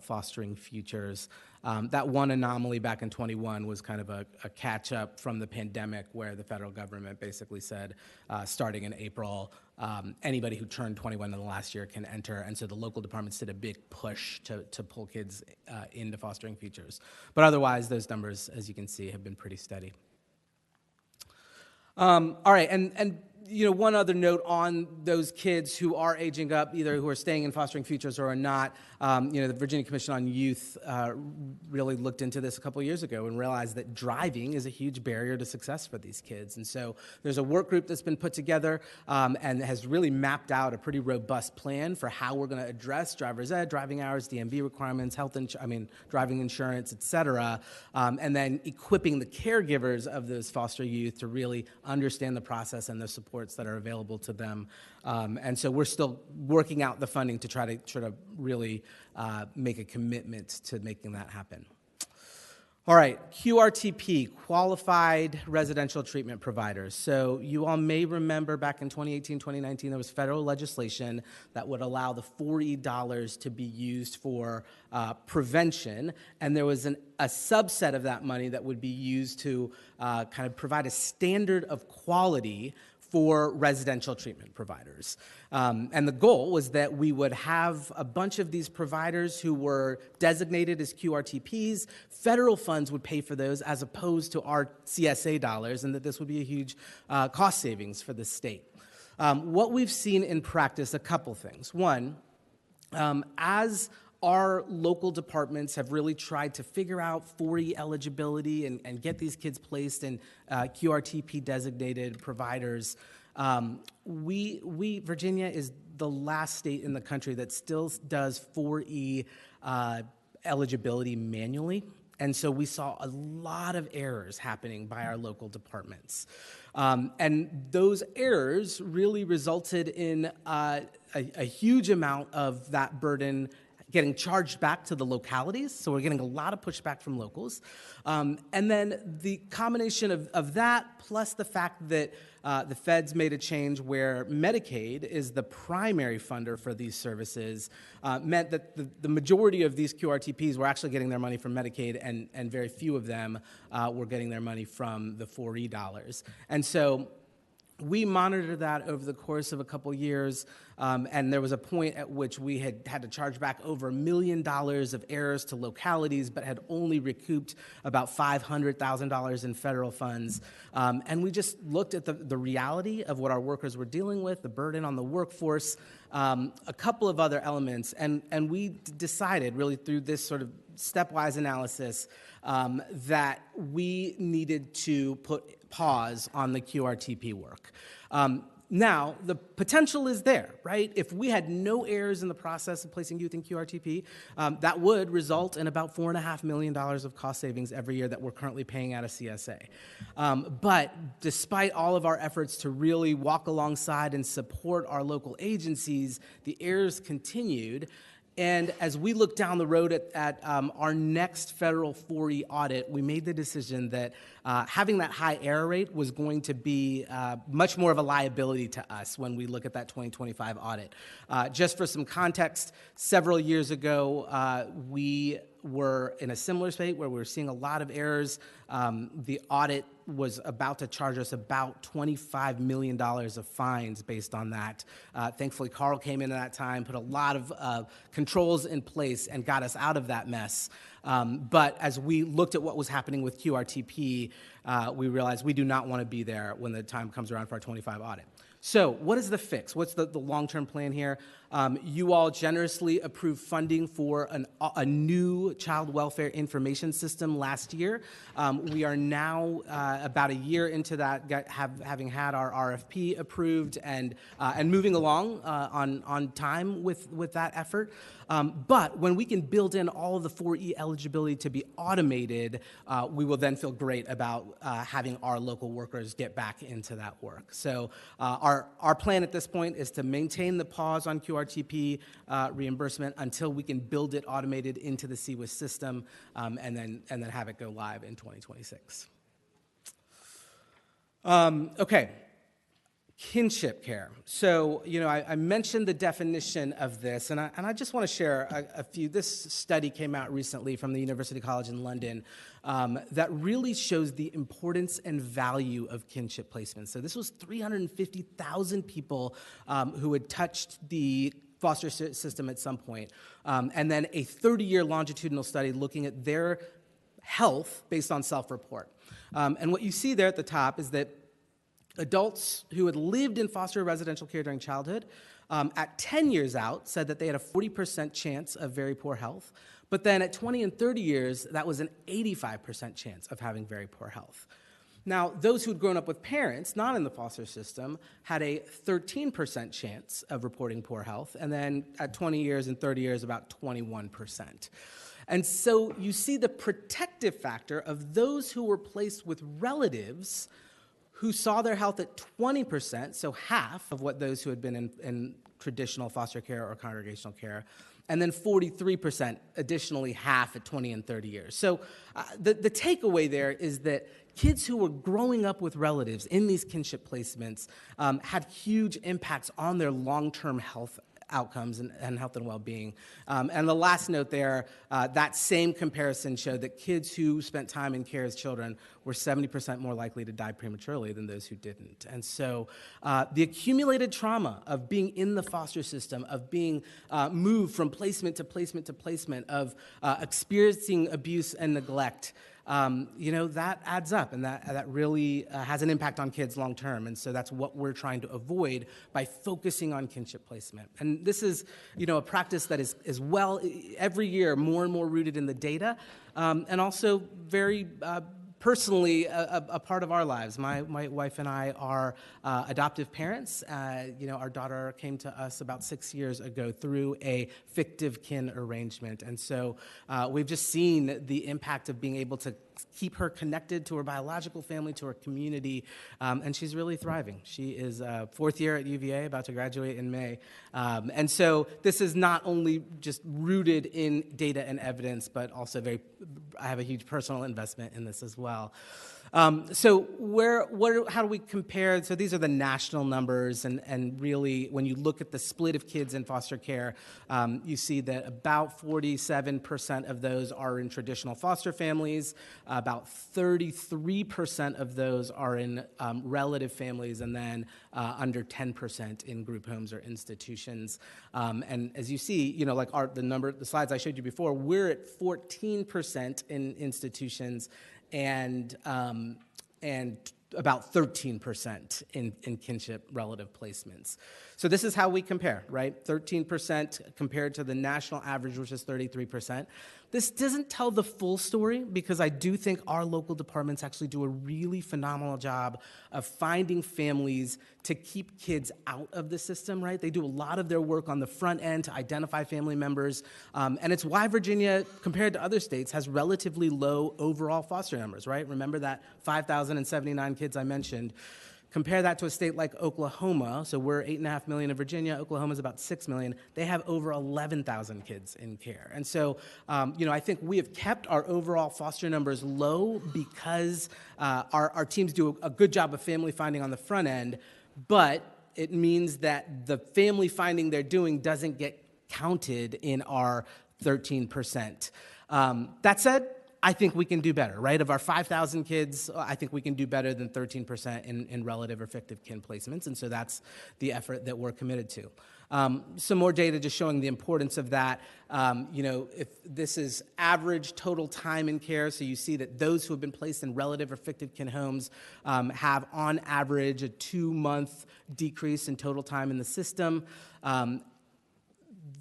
Fostering Futures. That one anomaly back in 21 was kind of a catch-up from the pandemic where the federal government basically said, starting in April, anybody who turned 21 in the last year can enter. And so the local departments did a big push to pull kids into Fostering Futures. But otherwise, those numbers, as you can see, have been pretty steady. All right, and one other note on those kids who are aging up, either who are staying in Fostering Futures or are not. The Virginia Commission on Youth really looked into this a couple years ago and realized that driving is a huge barrier to success for these kids. And so there's a work group that's been put together and has really mapped out a pretty robust plan for how we're going to address driver's ed, driving hours, DMV requirements, driving insurance, et cetera, and then equipping the caregivers of those foster youth to really understand the process and the supports that are available to them. And so we're still working out the funding to try to really make a commitment to making that happen. All right, QRTP, Qualified Residential Treatment Providers. So you all may remember back in 2018, 2019, there was federal legislation that would allow the $4E to be used for prevention, and there was a subset of that money that would be used to kind of provide a standard of quality for residential treatment providers. And the goal was that we would have a bunch of these providers who were designated as QRTPs. Federal funds would pay for those as opposed to our CSA dollars, and that this would be a huge cost savings for the state. What we've seen in practice, a couple things. One, as our local departments have really tried to figure out 4E eligibility and get these kids placed in QRTP designated providers. Virginia is the last state in the country that still does 4E eligibility manually. And so we saw a lot of errors happening by our local departments. And those errors really resulted in a huge amount of that burden getting charged back to the localities, so we're getting a lot of pushback from locals. And then the combination of that, plus the fact that the feds made a change where Medicaid is the primary funder for these services, meant that the majority of these QRTPs were actually getting their money from Medicaid, and very few of them were getting their money from the 4E dollars. And so we monitored that over the course of a couple years, and there was a point at which we had to charge back over $1 million of errors to localities, but had only recouped about $500,000 in federal funds. And we just looked at the reality of what our workers were dealing with, the burden on the workforce, a couple of other elements, and we decided really through this sort of stepwise analysis that we needed to put pause on the QRTP work. Now, the potential is there, right? If we had no errors in the process of placing youth in QRTP, that would result in about $4.5 million of cost savings every year that we're currently paying out of CSA. But despite all of our efforts to really walk alongside and support our local agencies, the errors continued. And as we look down the road at our next federal 4E audit, we made the decision that having that high error rate was going to be much more of a liability to us when we look at that 2025 audit. Just for some context, several years ago, we were in a similar state where we were seeing a lot of errors. The audit was about to charge us about $25 million of fines based on that. Thankfully, Carl came in at that time, put a lot of controls in place, and got us out of that mess. But as we looked at what was happening with QRTP, we realized we do not want to be there when the time comes around for our 25 audit. So what is the fix? What's the long-term plan here? You all generously approved funding for a new child welfare information system last year. We are now about a year into that, having had our RFP approved and moving along on time with that effort. But when we can build in all of the 4E eligibility to be automated, we will then feel great about having our local workers get back into that work. So our plan at this point is to maintain the pause on QRTP reimbursement until we can build it automated into the CWIS system, and then have it go live in 2026. Okay. Kinship care. So, I mentioned the definition of this, and I just want to share a few. This study came out recently from the University College in London that really shows the importance and value of kinship placements. So this was 350,000 people who had touched the foster system at some point, and then a 30-year longitudinal study looking at their health based on self-report. And what you see there at the top is that adults who had lived in foster residential care during childhood at 10 years out said that they had a 40% chance of very poor health. But then at 20 and 30 years, that was an 85% chance of having very poor health. Now, those who'd grown up with parents not in the foster system had a 13% chance of reporting poor health, and then at 20 years and 30 years, about 21%. And so you see the protective factor of those who were placed with relatives who saw their health at 20%, so half of what those who had been in traditional foster care or congregational care, and then 43%, additionally half at 20 and 30 years. So the takeaway there is that kids who were growing up with relatives in these kinship placements had huge impacts on their long-term health outcomes and health and well-being. And the last note there, that same comparison showed that kids who spent time in care as children were 70% more likely to die prematurely than those who didn't. And so the accumulated trauma of being in the foster system, of being moved from placement to placement to placement, of experiencing abuse and neglect, that adds up, and that really has an impact on kids long term. And so that's what we're trying to avoid by focusing on kinship placement. And this is, a practice that is well, every year, more and more rooted in the data, and also very personally a part of our lives. My wife and I are adoptive parents. Our daughter came to us about 6 years ago through a fictive kin arrangement. And so we've just seen the impact of being able to keep her connected to her biological family, to her community, and she's really thriving. She is fourth year at UVA, about to graduate in May. And so this is not only just rooted in data and evidence, but also I have a huge personal investment in this as well. So how do we compare? So these are the national numbers, and really, when you look at the split of kids in foster care, you see that about 47% of those are in traditional foster families, about 33% of those are in relative families, and then under 10% in group homes or institutions. And as you see, the slides I showed you before, we're at 14% in institutions, and about 13% in kinship relative placements. So this is how we compare, right? 13% compared to the national average, which is 33%. This doesn't tell the full story, because I do think our local departments actually do a really phenomenal job of finding families to keep kids out of the system, right? They do a lot of their work on the front end to identify family members, and it's why Virginia, compared to other states, has relatively low overall foster numbers, right? Remember that 5,079 kids I mentioned. Compare that to a state like Oklahoma. So we're 8.5 million in Virginia. Oklahoma's about 6 million. They have over 11,000 kids in care. And so, I think we have kept our overall foster numbers low because our teams do a good job of family finding on the front end, but it means that the family finding they're doing doesn't get counted in our 13%. That said, I think we can do better, right? Of our 5,000 kids, I think we can do better than 13% in relative or fictive kin placements, and so that's the effort that we're committed to. Some more data just showing the importance of that. If this is average total time in care, so you see that those who have been placed in relative or fictive kin homes have on average a 2-month decrease in total time in the system.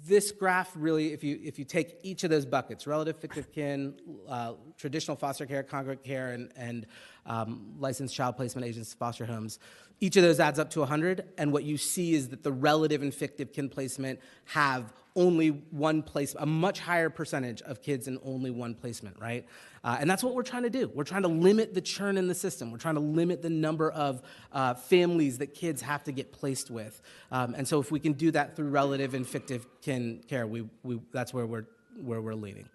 This graph really, if you take each of those buckets, relative, fictive kin, traditional foster care, congregate care, and licensed child placement agents, foster homes, each of those adds up to 100, and what you see is that the relative and fictive kin placement have only one place, a much higher percentage of kids in only one placement, right? And that's what we're trying to do. We're trying to limit the churn in the system. We're trying to limit the number of families that kids have to get placed with. And so if we can do that through relative and fictive kin care, that's where we're leaning.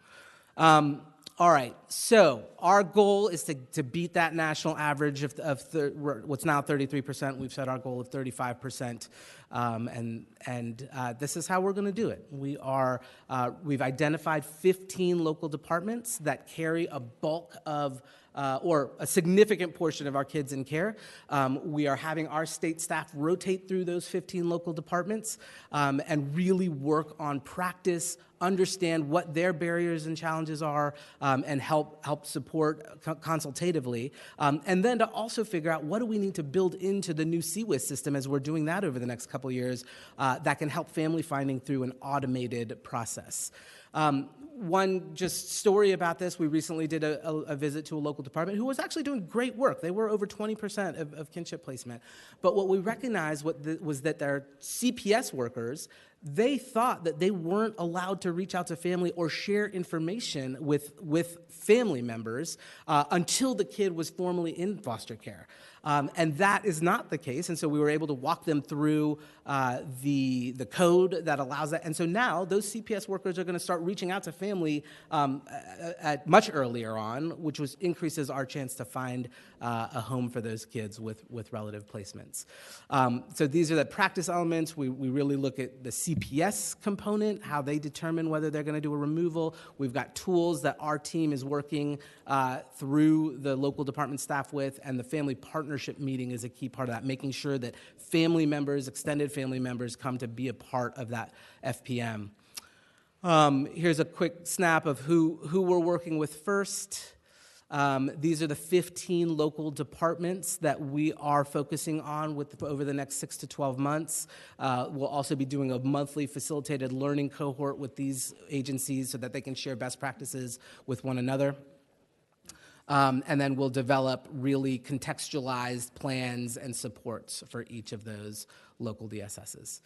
All right, so our goal is to beat that national average of what's now 33%. We've set our goal of 35%, and this is how we're going to do it. We've identified 15 local departments that carry a bulk of or a significant portion of our kids in care. We are having our state staff rotate through those 15 local departments and really work on practice, understand what their barriers and challenges are, and help support consultatively. And then to also figure out what do we need to build into the new CWIS system as we're doing that over the next couple years that can help family finding through an automated process. One just story about this, we recently did a visit to a local department who was actually doing great work. They were over 20% of kinship placement. But what we recognized was that their CPS workers, they thought that they weren't allowed to reach out to family or share information with family members until the kid was formally in foster care. And that is not the case, and so we were able to walk them through the code that allows that. And so now those CPS workers are going to start reaching out to family at much earlier on, which increases our chance to find a home for those kids with relative placements. So these are the practice elements. We really look at the CPS component, how they determine whether they're going to do a removal. We've got tools that our team is working through the local department staff with, and the family partnership meeting is a key part of that, making sure that family members, extended family members, come to be a part of that FPM. Here's a quick snap of who we're working with first. These are the 15 local departments that we are focusing on over the next 6 to 12 months. We'll also be doing a monthly facilitated learning cohort with these agencies so that they can share best practices with one another. And then we'll develop really contextualized plans and supports for each of those local DSSs.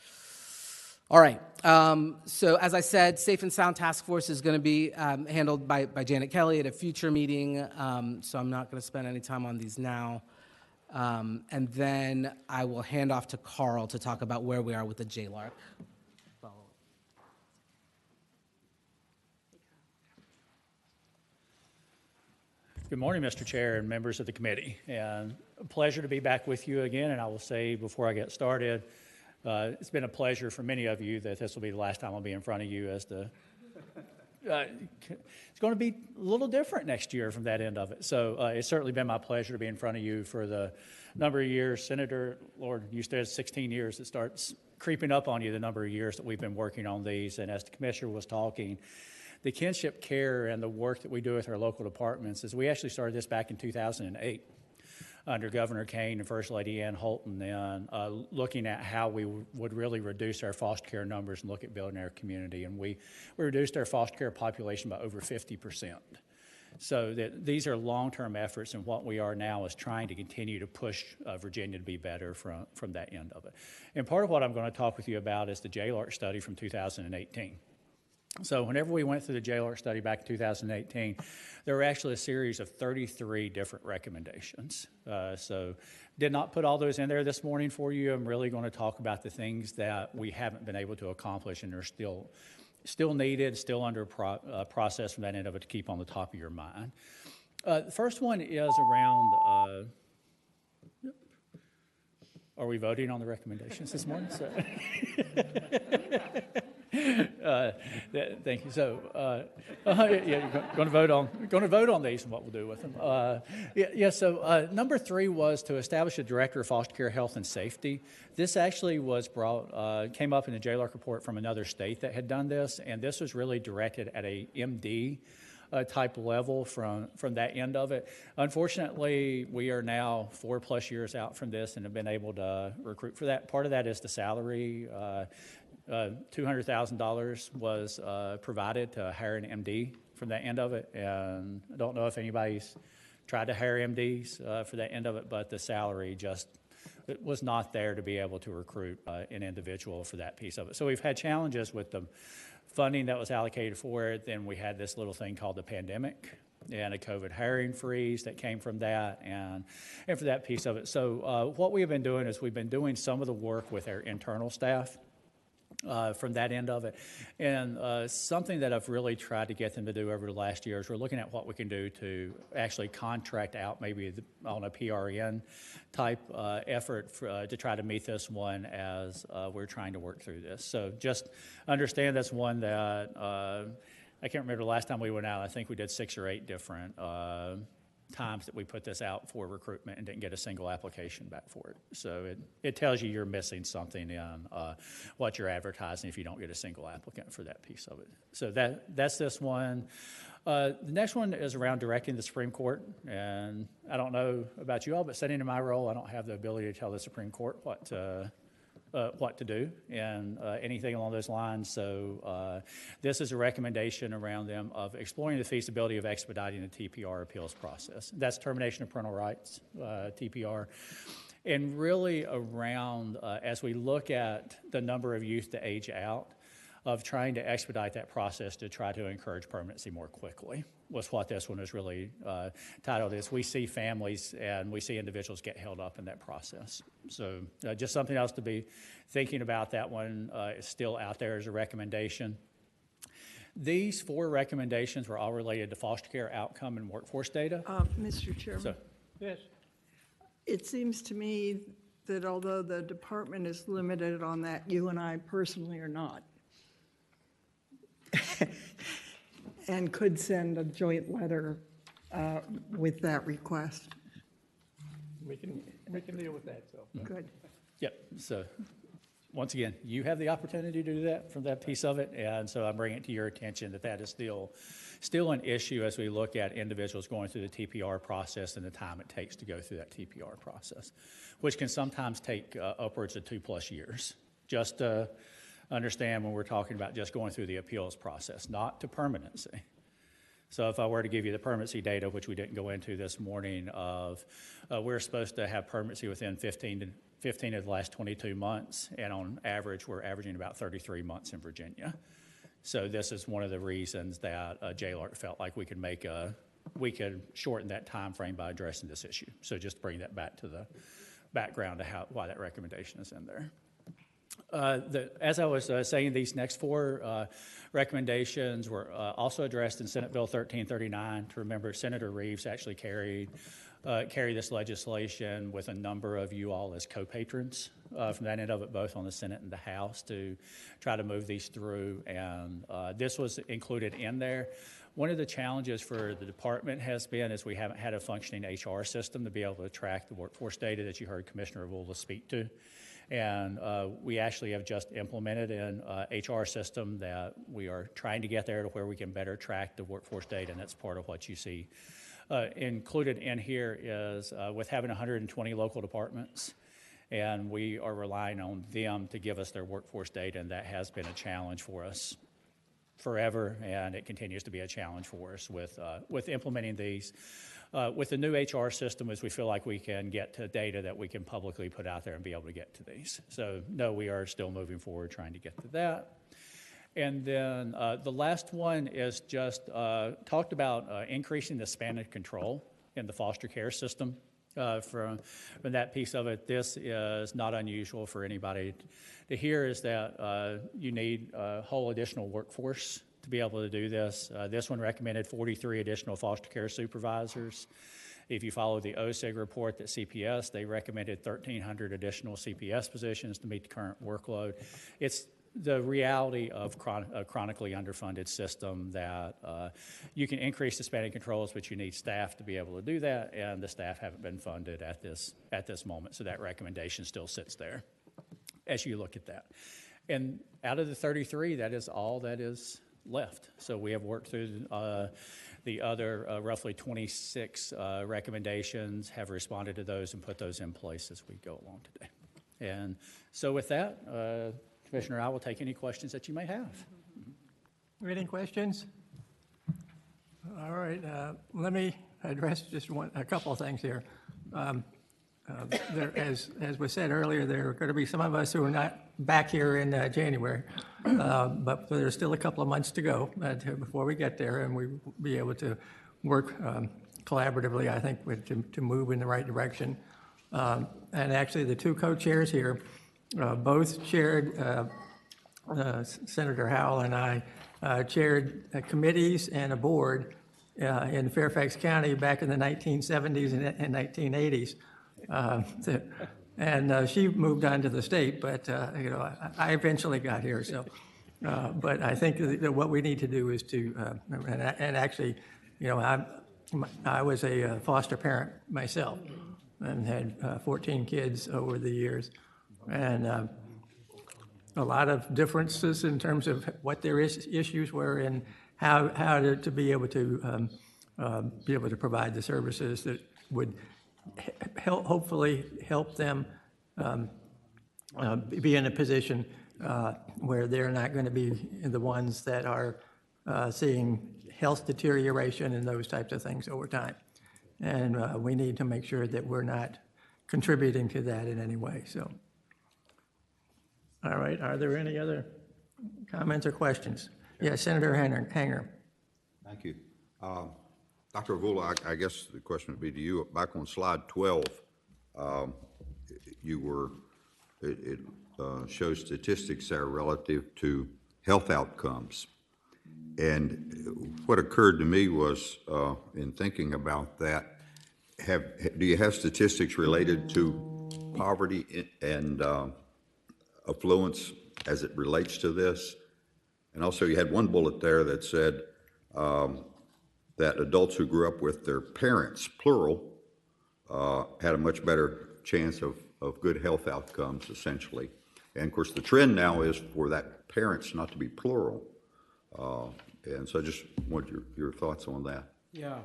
All right, so as I said, Safe and Sound Task Force is going to be handled by Janet Kelly at a future meeting, so I'm not going to spend any time on these now. And then I will hand off to Carl to talk about where we are with the JLARC. Good morning, Mr. Chair and members of the committee. And a pleasure to be back with you again. And I will say before I get started, it's been a pleasure for many of you that this will be the last time I'll be in front of you it's going to be a little different next year from that end of it. So it's certainly been my pleasure to be in front of you for the number of years. Senator, Lord, you said 16 years. It starts creeping up on you the number of years that we've been working on these. And as the commissioner was talking, the kinship care and the work that we do with our local departments is we actually started this back in 2008 under Governor Kane and First Lady Ann Holton, and looking at how we would really reduce our foster care numbers and look at building our community. And we reduced our foster care population by over 50%. So that these are long-term efforts, and what we are now is trying to continue to push Virginia to be better from that end of it. And part of what I'm going to talk with you about is the JLARC study from 2018. So whenever we went through the JLARC study back in 2018, there were actually a series of 33 different recommendations. So did not put all those in there this morning for you. I'm really going to talk about the things that we haven't been able to accomplish and are still needed, still under process from that end of it to keep on the top of your mind. The first one is around, are we voting on the recommendations this morning? Thank you. So, yeah, you're going to vote on these and what we'll do with them. So number 3 was to establish a director of foster care health and safety. This actually was came up in the JLARC report from another state that had done this, and this was really directed at a MD type level from that end of it. Unfortunately, we are now 4+ years out from this and have been able to recruit for that. Part of that is the salary. $200,000 was provided to hire an MD from that end of it, and I don't know if anybody's tried to hire MDs for that end of it, but the salary just it was not there to be able to recruit an individual for that piece of it. So we've had challenges with the funding that was allocated for it. Then we had this little thing called the pandemic and a COVID hiring freeze that came from that and for that piece of it. So what we've been doing is we've been doing some of the work with our internal staff from that end of it. And something that I've really tried to get them to do over the last year is we're looking at what we can do to actually contract out maybe on a PRN type effort to try to meet this one as we're trying to work through this. So just understand that's one that I can't remember the last time we went out. I think we did 6 or 8 different times that we put this out for recruitment and didn't get a single application back for it. So it tells you you're missing something in what you're advertising if you don't get a single applicant for that piece of it. So that's this one. The next one is around directing the Supreme Court, and I don't know about you all, but sitting in my role, I don't have the ability to tell the Supreme Court what to do and anything along those lines. So this is a recommendation around them of exploring the feasibility of expediting the TPR appeals process. That's termination of parental rights, TPR. And really around, as we look at the number of youth to age out, of trying to expedite that process to try to encourage permanency more quickly was what this one is really titled is. We see families and we see individuals get held up in that process. So just something else to be thinking about. That one is still out there as a recommendation. These 4 recommendations were all related to foster care outcome and workforce data. Mr. Chairman? So, Yes. It seems to me that although the department is limited on that, you and I personally are not. And could send a joint letter with that request. We can deal with that, so. Good. yep. So once again, you have the opportunity to do that from that piece of it. And so I'm bringing it to your attention that that is still an issue as we look at individuals going through the TPR process and the time it takes to go through that TPR process, which can sometimes take upwards of 2+ years. Just to understand when we're talking about just going through the appeals process, not to permanency. So if I were to give you the permanency data, which we didn't go into this morning, of we're supposed to have permanency within 15 of the last 22 months, and on average, we're averaging about 33 months in Virginia. So this is one of the reasons that JLARC felt like we could shorten that time frame by addressing this issue. So just bring that back to the background to why that recommendation is in there. As I was saying, these next 4 recommendations were also addressed in Senate Bill 1339. To remember, Senator Reeves actually carried this legislation with a number of you all as co-patrons from that end of it, both on the Senate and the House, to try to move these through. And this was included in there. One of the challenges for the department has been is we haven't had a functioning HR system to be able to track the workforce data that you heard Commissioner Avula speak to. And we actually have just implemented an HR system that we are trying to get there to where we can better track the workforce data, and that's part of what you see. Included in here is with having 120 local departments, and we are relying on them to give us their workforce data, and that has been a challenge for us forever, and it continues to be a challenge for us with implementing these. With the new HR system, is we feel like we can get to data that we can publicly put out there and be able to get to these. So no, we are still moving forward trying to get to that. And then the last one is just talked about increasing the span of control in the foster care system. From that piece of it, this is not unusual for anybody to hear, is that you need a whole additional workforce to be able to do this. This one recommended 43 additional foster care supervisors. If you follow the OSIG report that CPS, they recommended 1,300 additional CPS positions to meet the current workload. It's the reality of a chronically underfunded system that you can increase the spanning controls, but you need staff to be able to do that, and the staff haven't been funded at this moment. So that recommendation still sits there as you look at that. And out of the 33, that is all that is left. So we have worked through the other roughly 26 recommendations, have responded to those and put those in place as we go along today. And so with that, Commissioner, I will take any questions that you may have. Any questions? All right, let me address just a couple of things here. As was said earlier, there are going to be some of us who are not back here in January, but there's still a couple of months to go before we get there, and we'll be able to work collaboratively, I think, to move in the right direction. And actually, the two co-chairs here both chaired, Senator Howell and I chaired committees and a board in Fairfax County back in the 1970s and 1980s. And she moved on to the state, but I eventually got here. So, but I think that what we need to do is to, and actually, I was a foster parent myself and had 14 kids over the years, and a lot of differences in terms of what their issues were and how to be able to provide the services that would hopefully help them be in a position where they're not going to be the ones that are seeing health deterioration and those types of things over time. And we need to make sure that we're not contributing to that in any way. So, all right, are there any other comments or questions? Yes, Senator Hanger. Thank you. Dr. Avula, I guess the question would be to you. Back on slide 12, it shows statistics there relative to health outcomes. And what occurred to me was, in thinking about that, do you have statistics related to poverty and affluence as it relates to this? And also you had one bullet there that said that adults who grew up with their parents, plural, had a much better chance of good health outcomes, essentially. And of course, the trend now is for that parents not to be plural. And so I just want your thoughts on that. Yeah,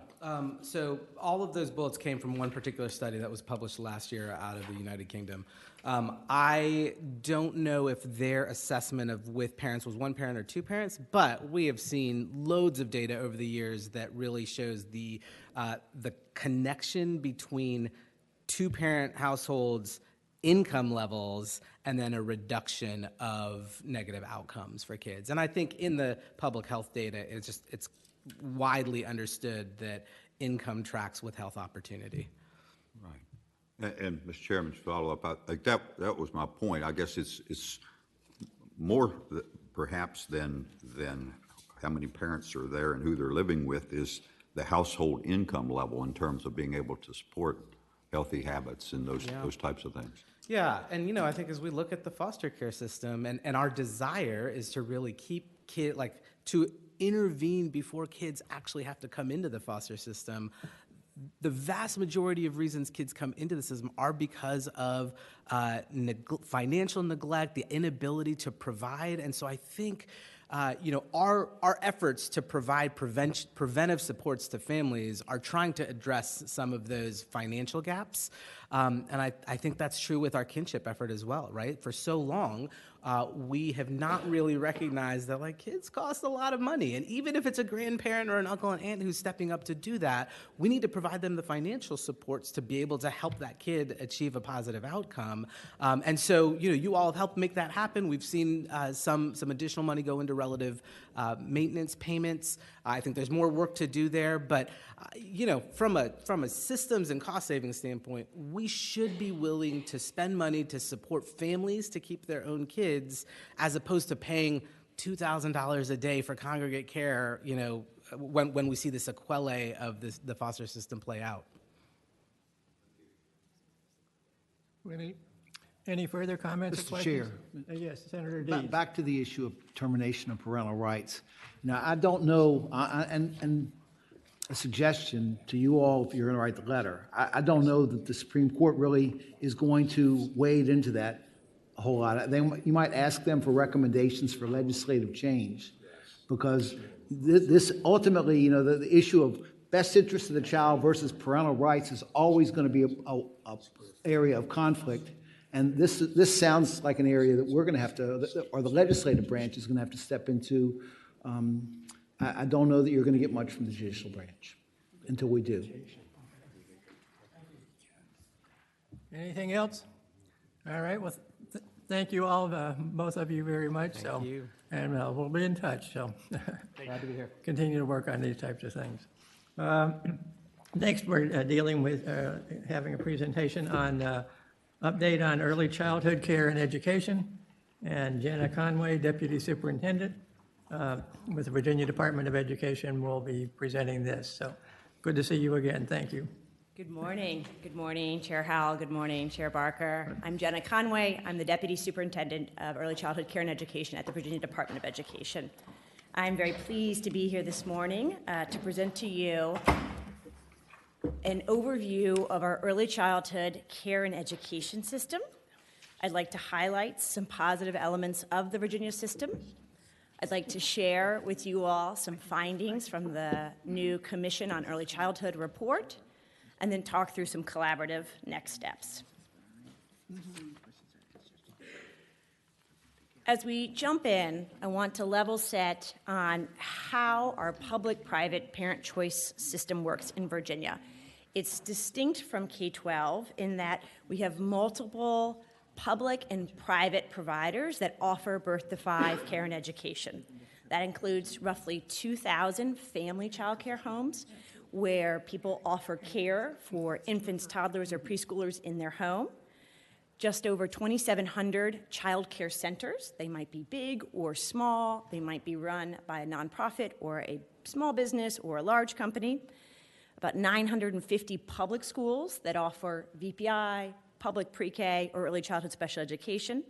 so all of those bullets came from one particular study that was published last year out of the United Kingdom. I don't know if their assessment of with parents was one parent or two parents, but we have seen loads of data over the years that really shows the connection between two-parent households, income levels, and then a reduction of negative outcomes for kids. And I think in the public health data, it's widely understood that income tracks with health opportunity. Right. And Mr. Chairman's follow-up, that was my point. I guess it's more perhaps than how many parents are there and who they're living with is the household income level in terms of being able to support healthy habits and those types of things. Yeah, and I think as we look at the foster care system and our desire is to really keep to intervene before kids actually have to come into the foster system, the vast majority of reasons kids come into the system are because of financial neglect, the inability to provide. And so I think our efforts to provide preventive supports to families are trying to address some of those financial gaps. And I think that's true with our kinship effort as well, right? For so long, we have not really recognized that kids cost a lot of money. And even if it's a grandparent or an uncle and aunt who's stepping up to do that, we need to provide them the financial supports to be able to help that kid achieve a positive outcome. And so, you all have helped make that happen. We've seen some additional money go into relative maintenance payments. I think there's more work to do there, but from a systems and cost saving standpoint, we should be willing to spend money to support families to keep their own kids, as opposed to paying $2,000 a day for congregate care. When we see the sequelae of the foster system play out. Any further comments or Mr. questions? Chair. Yes, Senator Dees. Back to the issue of termination of parental rights. Now, I don't know, and a suggestion to you all, if you're going to write the letter, I don't know that the Supreme Court really is going to wade into that a whole lot. You might ask them for recommendations for legislative change, because this ultimately, you know, the issue of best interest of the child versus parental rights is always going to be a area of conflict. And this sounds like an area that we're going to have to, or the legislative branch is going to have to step into. I don't know that you're going to get much from the judicial branch until we do. Anything else? All right, well, thank you all, both of you very much. Thank you. And we'll be in touch, so. Glad to be here. Continue to work on these types of things. Next, we're dealing with, having a presentation on update on early childhood care and education. And Jenna Conway, Deputy Superintendent with the Virginia Department of Education, will be presenting this. So good to see you again. Thank you. Good morning. Good morning, Chair Howell. Good morning, Chair Barker. I'm Jenna Conway. I'm the Deputy Superintendent of Early Childhood Care and Education at the Virginia Department of Education. I'm very pleased to be here this morning to present to you an overview of our early childhood care and education system. I'd like to highlight some positive elements of the Virginia system. I'd like to share with you all some findings from the new Commission on Early Childhood report, and then talk through some collaborative next steps. As we jump in, I want to level set on how our public-private parent choice system works in Virginia. It's distinct from K-12 in that we have multiple public and private providers that offer birth to 5 care and education. That includes roughly 2,000 family child care homes where people offer care for infants, toddlers, or preschoolers in their home. Just over 2,700 child care centers. They might be big or small. They might be run by a nonprofit or a small business or a large company. About 950 public schools that offer VPI, public pre-K, or early childhood special education.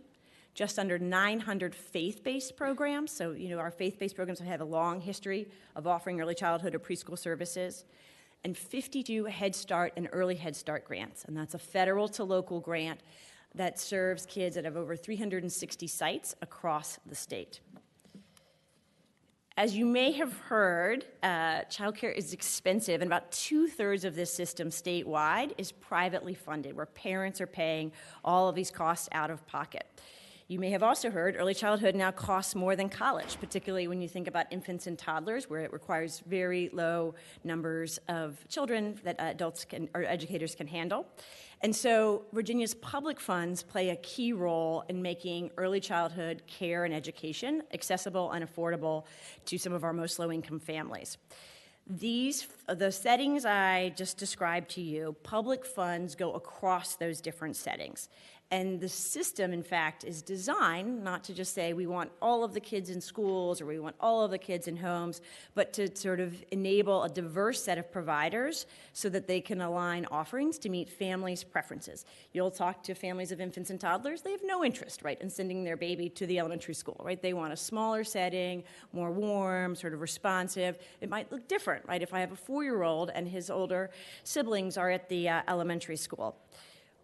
Just under 900 faith-based programs. So, you know, our faith-based programs have a long history of offering early childhood or preschool services. And 52 Head Start and Early Head Start grants. And that's a federal to local grant that serves kids that have over 360 sites across the state. As you may have heard, childcare is expensive, and about 2/3 of this system statewide is privately funded, where parents are paying all of these costs out of pocket. You may have also heard early childhood now costs more than college, particularly when you think about infants and toddlers, where it requires very low numbers of children that adults can, or educators can handle. And so Virginia's public funds play a key role in making early childhood care and education accessible and affordable to some of our most low-income families. The settings I just described to you, public funds go across those different settings. And the system, in fact, is designed not to just say we want all of the kids in schools or we want all of the kids in homes, but to sort of enable a diverse set of providers so that they can align offerings to meet families' preferences. You'll talk to families of infants and toddlers, they have no interest, right, in sending their baby to the elementary school, right? They want a smaller setting, more warm, sort of responsive. It might look different, right, if I have a 4-year-old and his older siblings are at the elementary school.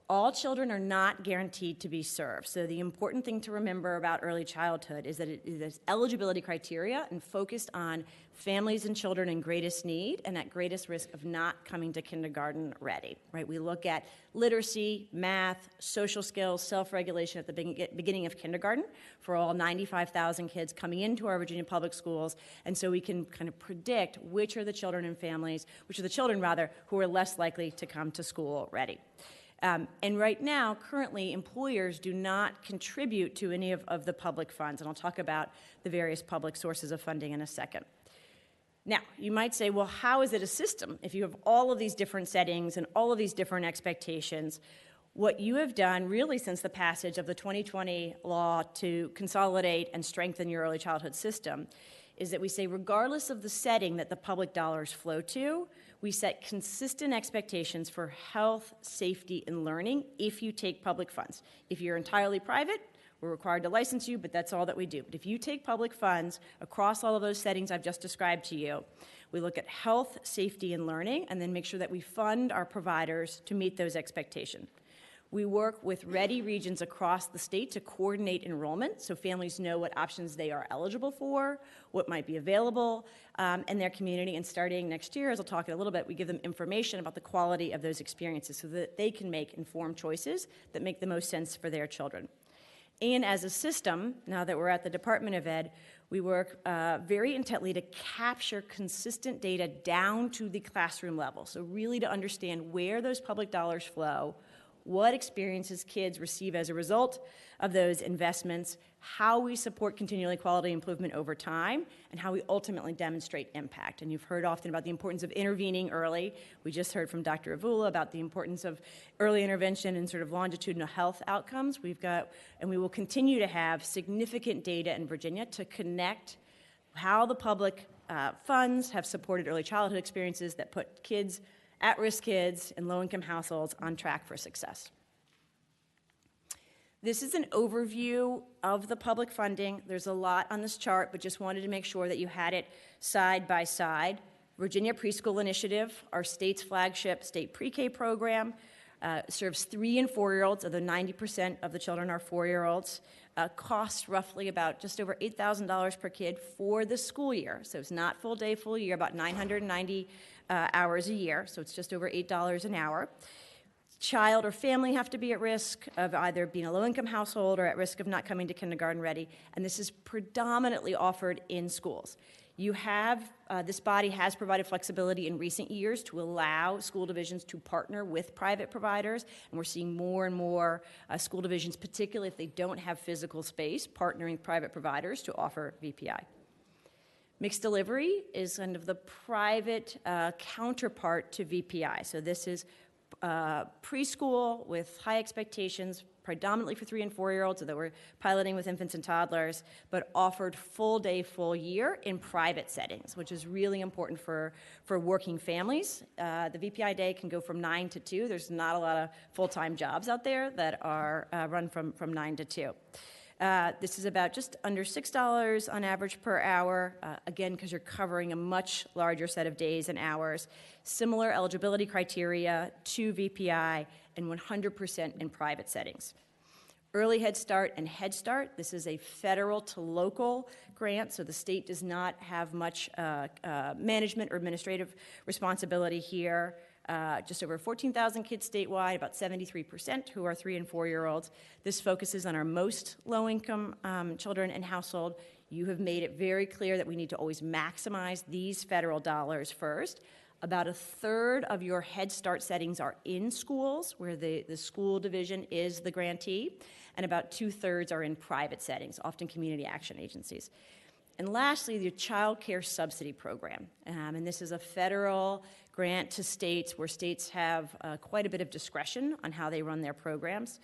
All children are not guaranteed to be served. So the important thing to remember about early childhood is that it is eligibility criteria and focused on families and children in greatest need and at greatest risk of not coming to kindergarten ready, right? We look at literacy, math, social skills, self-regulation at the beginning of kindergarten for all 95,000 kids coming into our Virginia public schools. And so we can kind of predict which are the children and families, which are the children rather, who are less likely to come to school ready. And right now, currently, employers do not contribute to any of the public funds, and I'll talk about the various public sources of funding in a second. Now, you might say, well, how is it a system? If you have all of these different settings and all of these different expectations, what you have done really since the passage of the 2020 law to consolidate and strengthen your early childhood system is that we say regardless of the setting that the public dollars flow to, We set consistent expectations for health, safety, and learning if you take public funds. If you're entirely private, we're required to license you, but that's all that we do. But if you take public funds across all of those settings I've just described to you, we look at health, safety, and learning, and then make sure that we fund our providers to meet those expectations. We work with ready regions across the state to coordinate enrollment so families know what options they are eligible for, what might be available in their community. And starting next year, as I'll talk in a little bit, we give them information about the quality of those experiences so that they can make informed choices that make the most sense for their children. And as a system, now that we're at the Department of Ed, we work very intently to capture consistent data down to the classroom level. So really to understand where those public dollars flow, what experiences kids receive as a result of those investments, how we support continually quality improvement over time, and how we ultimately demonstrate impact. And you've heard often about the importance of intervening early. We just heard from Dr. Avula about the importance of early intervention and sort of longitudinal health outcomes. We've got, and we will continue to have significant data in Virginia to connect how the public funds have supported early childhood experiences that put kids, at-risk kids and low-income households on track for success. This is an overview of the public funding. There's a lot on this chart, but just wanted to make sure that you had it side by side. Virginia Preschool Initiative, our state's flagship state pre-K program, serves 3- and 4-year-olds, although 90% of the children are 4-year-olds. Costs roughly about just over $8,000 per kid for the school year. So it's not full day, full year, about 990 hours a year, so it's just over $8 an hour. Child or family have to be at risk of either being a low-income household or at risk of not coming to kindergarten ready, and this is predominantly offered in schools. You have, this body has provided flexibility in recent years to allow school divisions to partner with private providers, and we're seeing more and more school divisions, particularly if they don't have physical space, partnering with private providers to offer VPI. Mixed delivery is kind of the private counterpart to VPI. So this is preschool with high expectations, predominantly for 3- and 4-year-olds, so that we're piloting with infants and toddlers, but offered full day, full year in private settings, which is really important for working families. The VPI day can go from 9 to 2. There's not a lot of full-time jobs out there that are run from 9 to 2. This is about just under $6 on average per hour, again, because you're covering a much larger set of days and hours. Similar eligibility criteria to VPI and 100% in private settings. Early Head Start and Head Start, this is a federal to local grant, so the state does not have much management or administrative responsibility here. Just over 14,000 kids statewide, about 73% who are 3- and 4-year-olds. This focuses on our most low-income children and household. You have made it very clear that we need to always maximize these federal dollars first. About 1/3 of your Head Start settings are in schools, where the school division is the grantee, and about 2/3 are in private settings, often community action agencies. And lastly, the Child Care Subsidy Program. And this is a federal grant to states where states have quite a bit of discretion on how they run their programs.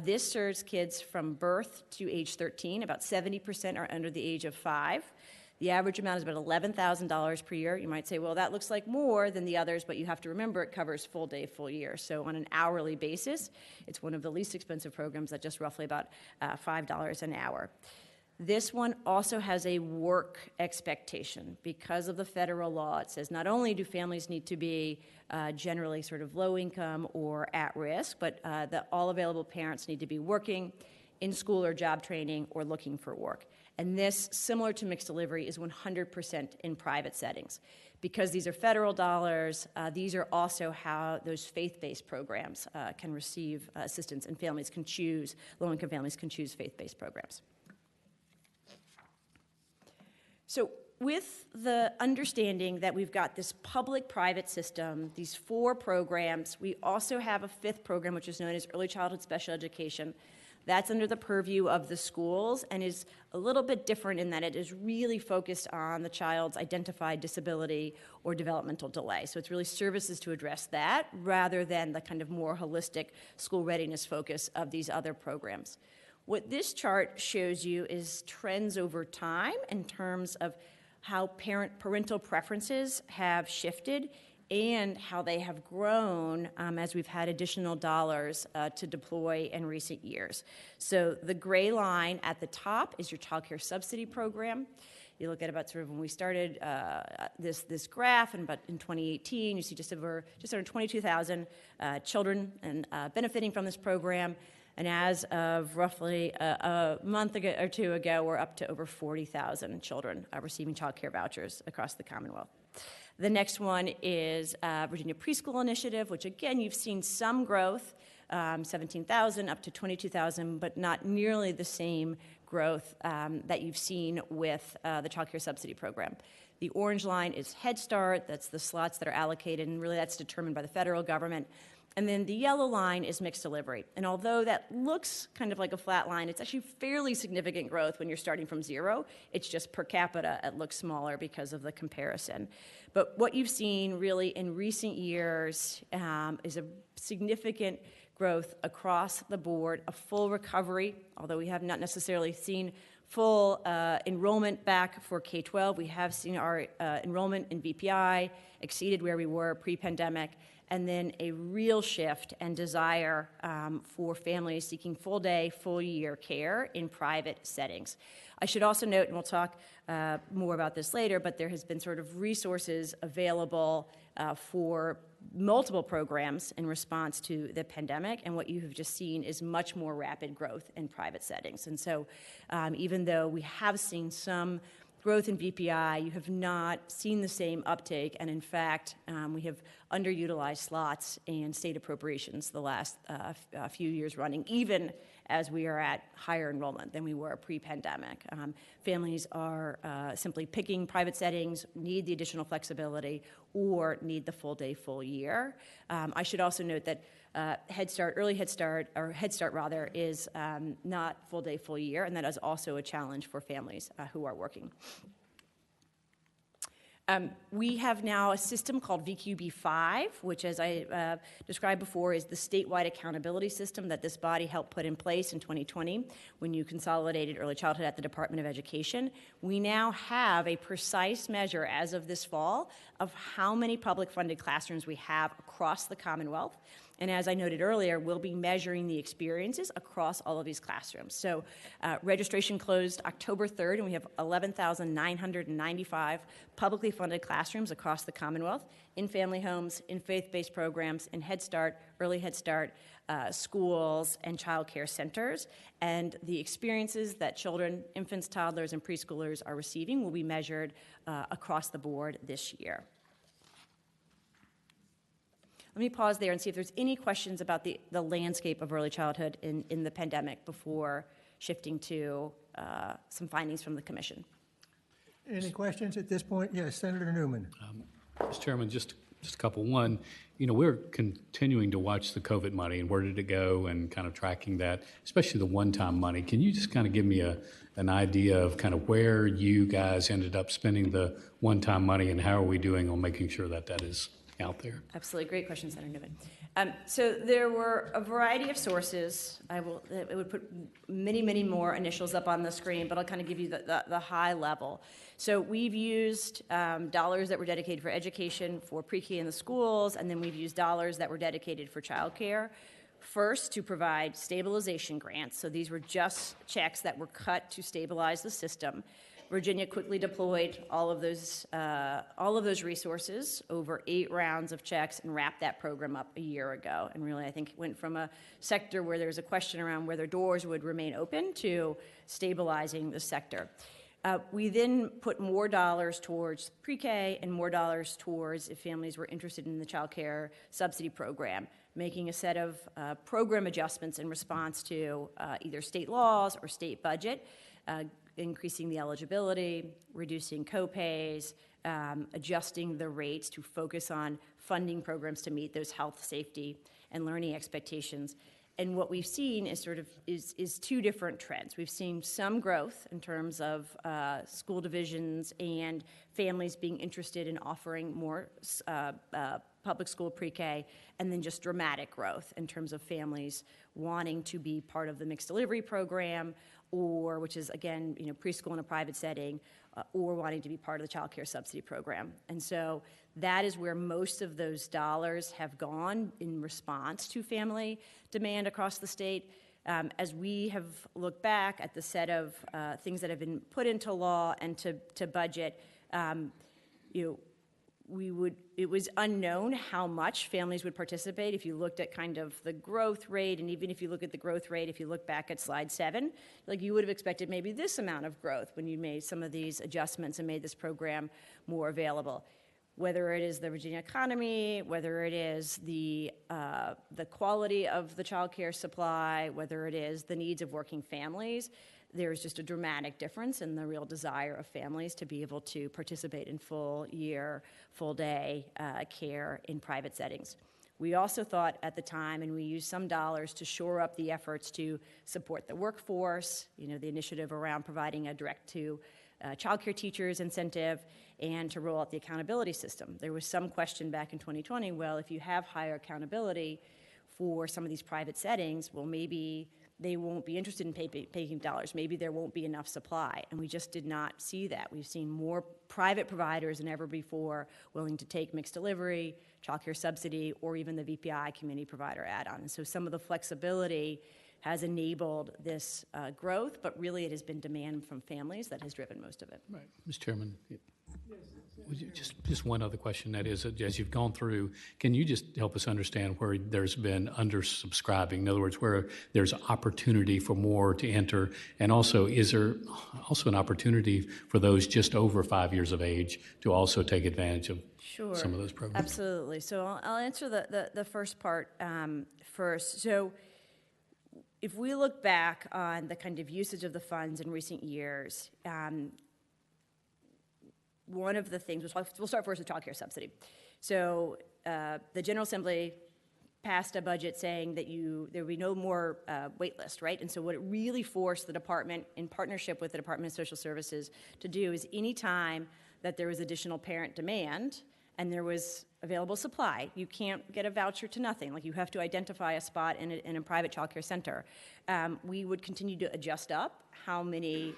This serves kids from birth to age 13. About 70% are under the age of 5. The average amount is about $11,000 per year. You might say, well, that looks like more than the others, but you have to remember it covers full day, full year. So on an hourly basis, it's one of the least expensive programs at just roughly about $5 an hour. This one also has a work expectation. Because of the federal law, it says not only do families need to be generally sort of low income or at risk, but that all available parents need to be working in school or job training or looking for work. And this, similar to mixed delivery, is 100% in private settings. Because these are federal dollars, these are also how those faith-based programs can receive assistance, and families can choose, low-income families can choose faith-based programs. So with the understanding that we've got this public-private system, these 4 programs, we also have a 5th program, which is known as Early Childhood Special Education. That's under the purview of the schools and is a little bit different in that it is really focused on the child's identified disability or developmental delay. So it's really services to address that rather than the kind of more holistic school readiness focus of these other programs. What this chart shows you is trends over time in terms of how parental preferences have shifted and how they have grown as we've had additional dollars to deploy in recent years. So the gray line at the top is your child care subsidy program. You look at about sort of when we started this graph, and about in 2018, you see just under 22,000 children and benefiting from this program. And as of roughly a month ago or two ago, we're up to over 40,000 children receiving child care vouchers across the Commonwealth. The next one is Virginia Preschool Initiative, which again, you've seen some growth, 17,000 up to 22,000, but not nearly the same growth that you've seen with the child care subsidy program. The orange line is Head Start. That's the slots that are allocated, and really that's determined by the federal government. And then the yellow line is mixed delivery. And although that looks kind of like a flat line, it's actually fairly significant growth when you're starting from zero. It's just per capita, it looks smaller because of the comparison. But what you've seen really in recent years is a significant growth across the board, a full recovery, although we have not necessarily seen full enrollment back for K-12. We have seen our enrollment in VPI exceeded where we were pre-pandemic, and then a real shift and desire for families seeking full day, full year care in private settings. I should also note, and we'll talk more about this later, but there has been sort of resources available for multiple programs in response to the pandemic, and what you have just seen is much more rapid growth in private settings. And so even though we have seen some growth in VPI, you have not seen the same uptake, and in fact, we have underutilized slots and state appropriations the last few years running, even as we are at higher enrollment than we were pre-pandemic. Families are simply picking private settings, need the additional flexibility, or need the full day, full year. I should also note that Head Start, early Head Start, or Head Start rather, is not full day, full year, and that is also a challenge for families who are working. We have now a system called VQB5, which, as I described before, is the statewide accountability system that this body helped put in place in 2020 when you consolidated early childhood at the Department of Education. We now have a precise measure as of this fall of how many public funded classrooms we have across the Commonwealth. And as I noted earlier, we'll be measuring the experiences across all of these classrooms. So registration closed October 3rd, and we have 11,995 publicly funded classrooms across the Commonwealth in family homes, in faith-based programs, in Head Start, early Head Start, schools, and child care centers. And the experiences that children, infants, toddlers, and preschoolers are receiving will be measured across the board this year. Let me pause there and see if there's any questions about the landscape of early childhood in the pandemic before shifting to some findings from the commission. Any questions at this point? Yes, Senator Newman. Mr. Chairman, just a couple. One, we're continuing to watch the COVID money and where did it go and kind of tracking that, especially the one-time money. Can you just kind of give me an idea of kind of where you guys ended up spending the one-time money and how are we doing on making sure that that is out there? Absolutely. Great question, Senator Newman. So there were a variety of sources. I would put many, many more initials up on the screen, but I'll kind of give you the high level. So we've used dollars that were dedicated for education for pre-K in the schools, and then we've used dollars that were dedicated for childcare. First, to provide stabilization grants. So these were just checks that were cut to stabilize the system. Virginia quickly deployed all of those resources over 8 rounds of checks and wrapped that program up a year ago. And really, I think it went from a sector where there was a question around whether doors would remain open to stabilizing the sector. We then put more dollars towards pre-K and more dollars towards if families were interested in the child care subsidy program, making a set of program adjustments in response to either state laws or state budget, increasing the eligibility, reducing co-pays, adjusting the rates to focus on funding programs to meet those health, safety, and learning expectations. And what we've seen is is 2 different trends. We've seen some growth in terms of school divisions and families being interested in offering more public school pre-K, and then just dramatic growth in terms of families wanting to be part of the mixed delivery program, or, which is, again, preschool in a private setting, or wanting to be part of the child care subsidy program. And so that is where most of those dollars have gone in response to family demand across the state. As we have looked back at the set of things that have been put into law and to budget, it was unknown how much families would participate. If you looked at kind of the growth rate, and even if you look at the growth rate, if you look back at slide 7, like you would have expected maybe this amount of growth when you made some of these adjustments and made this program more available. Whether it is the Virginia economy, whether it is the quality of the child care supply, whether it is the needs of working families, there's just a dramatic difference in the real desire of families to be able to participate in full year, full day care in private settings. We also thought at the time, and we used some dollars to shore up the efforts to support the workforce, the initiative around providing a direct to child care teachers incentive, and to roll out the accountability system. There was some question back in 2020, well, if you have higher accountability for some of these private settings, well, maybe they won't be interested in paying dollars. Maybe there won't be enough supply. And we just did not see that. We've seen more private providers than ever before willing to take mixed delivery, child care subsidy, or even the VPI community provider add-on. And so some of the flexibility has enabled this growth, but really it has been demand from families that has driven most of it. Right. Mr. Chairman, would you just one other question, that is, as you've gone through, can you just help us understand where there's been undersubscribing? In other words, where there's opportunity for more to enter, and also is there also an opportunity for those just over 5 years of age to also take advantage of some of those programs? Absolutely. So I'll answer the first part first. So if we look back on the kind of usage of the funds in recent years, one of the things, we'll start first with child care subsidy. So the General Assembly passed a budget saying that there would be no more wait list, right? And so what it really forced the department, in partnership with the Department of Social Services, to do is any time that there was additional parent demand and there was available supply, you can't get a voucher to nothing. Like, you have to identify a spot in a private child care center. We would continue to adjust up how many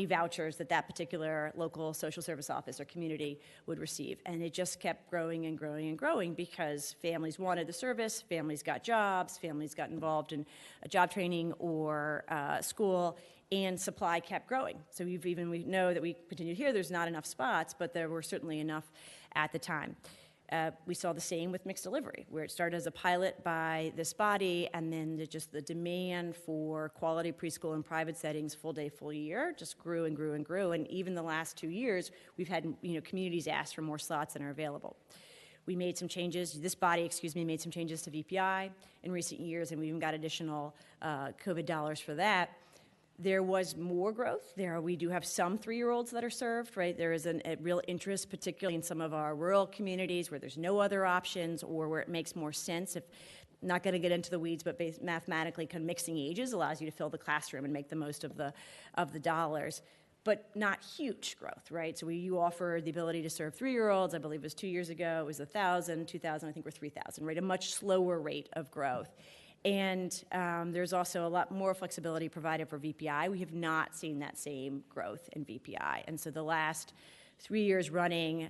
vouchers that particular local social service office or community would receive. And it just kept growing and growing and growing because families wanted the service, families got jobs, families got involved in job training or school, and supply kept growing. So we know that we continue to hear there's not enough spots, but there were certainly enough at the time. We saw the same with mixed delivery, where it started as a pilot by this body, and then just the demand for quality preschool in private settings, full day, full year, just grew and grew and grew. And even the last 2 years, we've had communities ask for more slots than are available. We made some changes, this body, made some changes to VPI in recent years, and we even got additional COVID dollars for that. There was more growth. We do have some 3-year-olds that are served, right? There is a real interest, particularly in some of our rural communities where there's no other options, or where it makes more sense. Not going to get into the weeds, but mathematically, kind of mixing ages allows you to fill the classroom and make the most of the dollars, but not huge growth, right? So you offer the ability to serve 3-year-olds. I believe it was 2 years ago. It was 1,000, 2,000. I think we're 3,000, right? A much slower rate of growth. And there's also a lot more flexibility provided for VPI. We have not seen that same growth in VPI. And so the last 3 years running,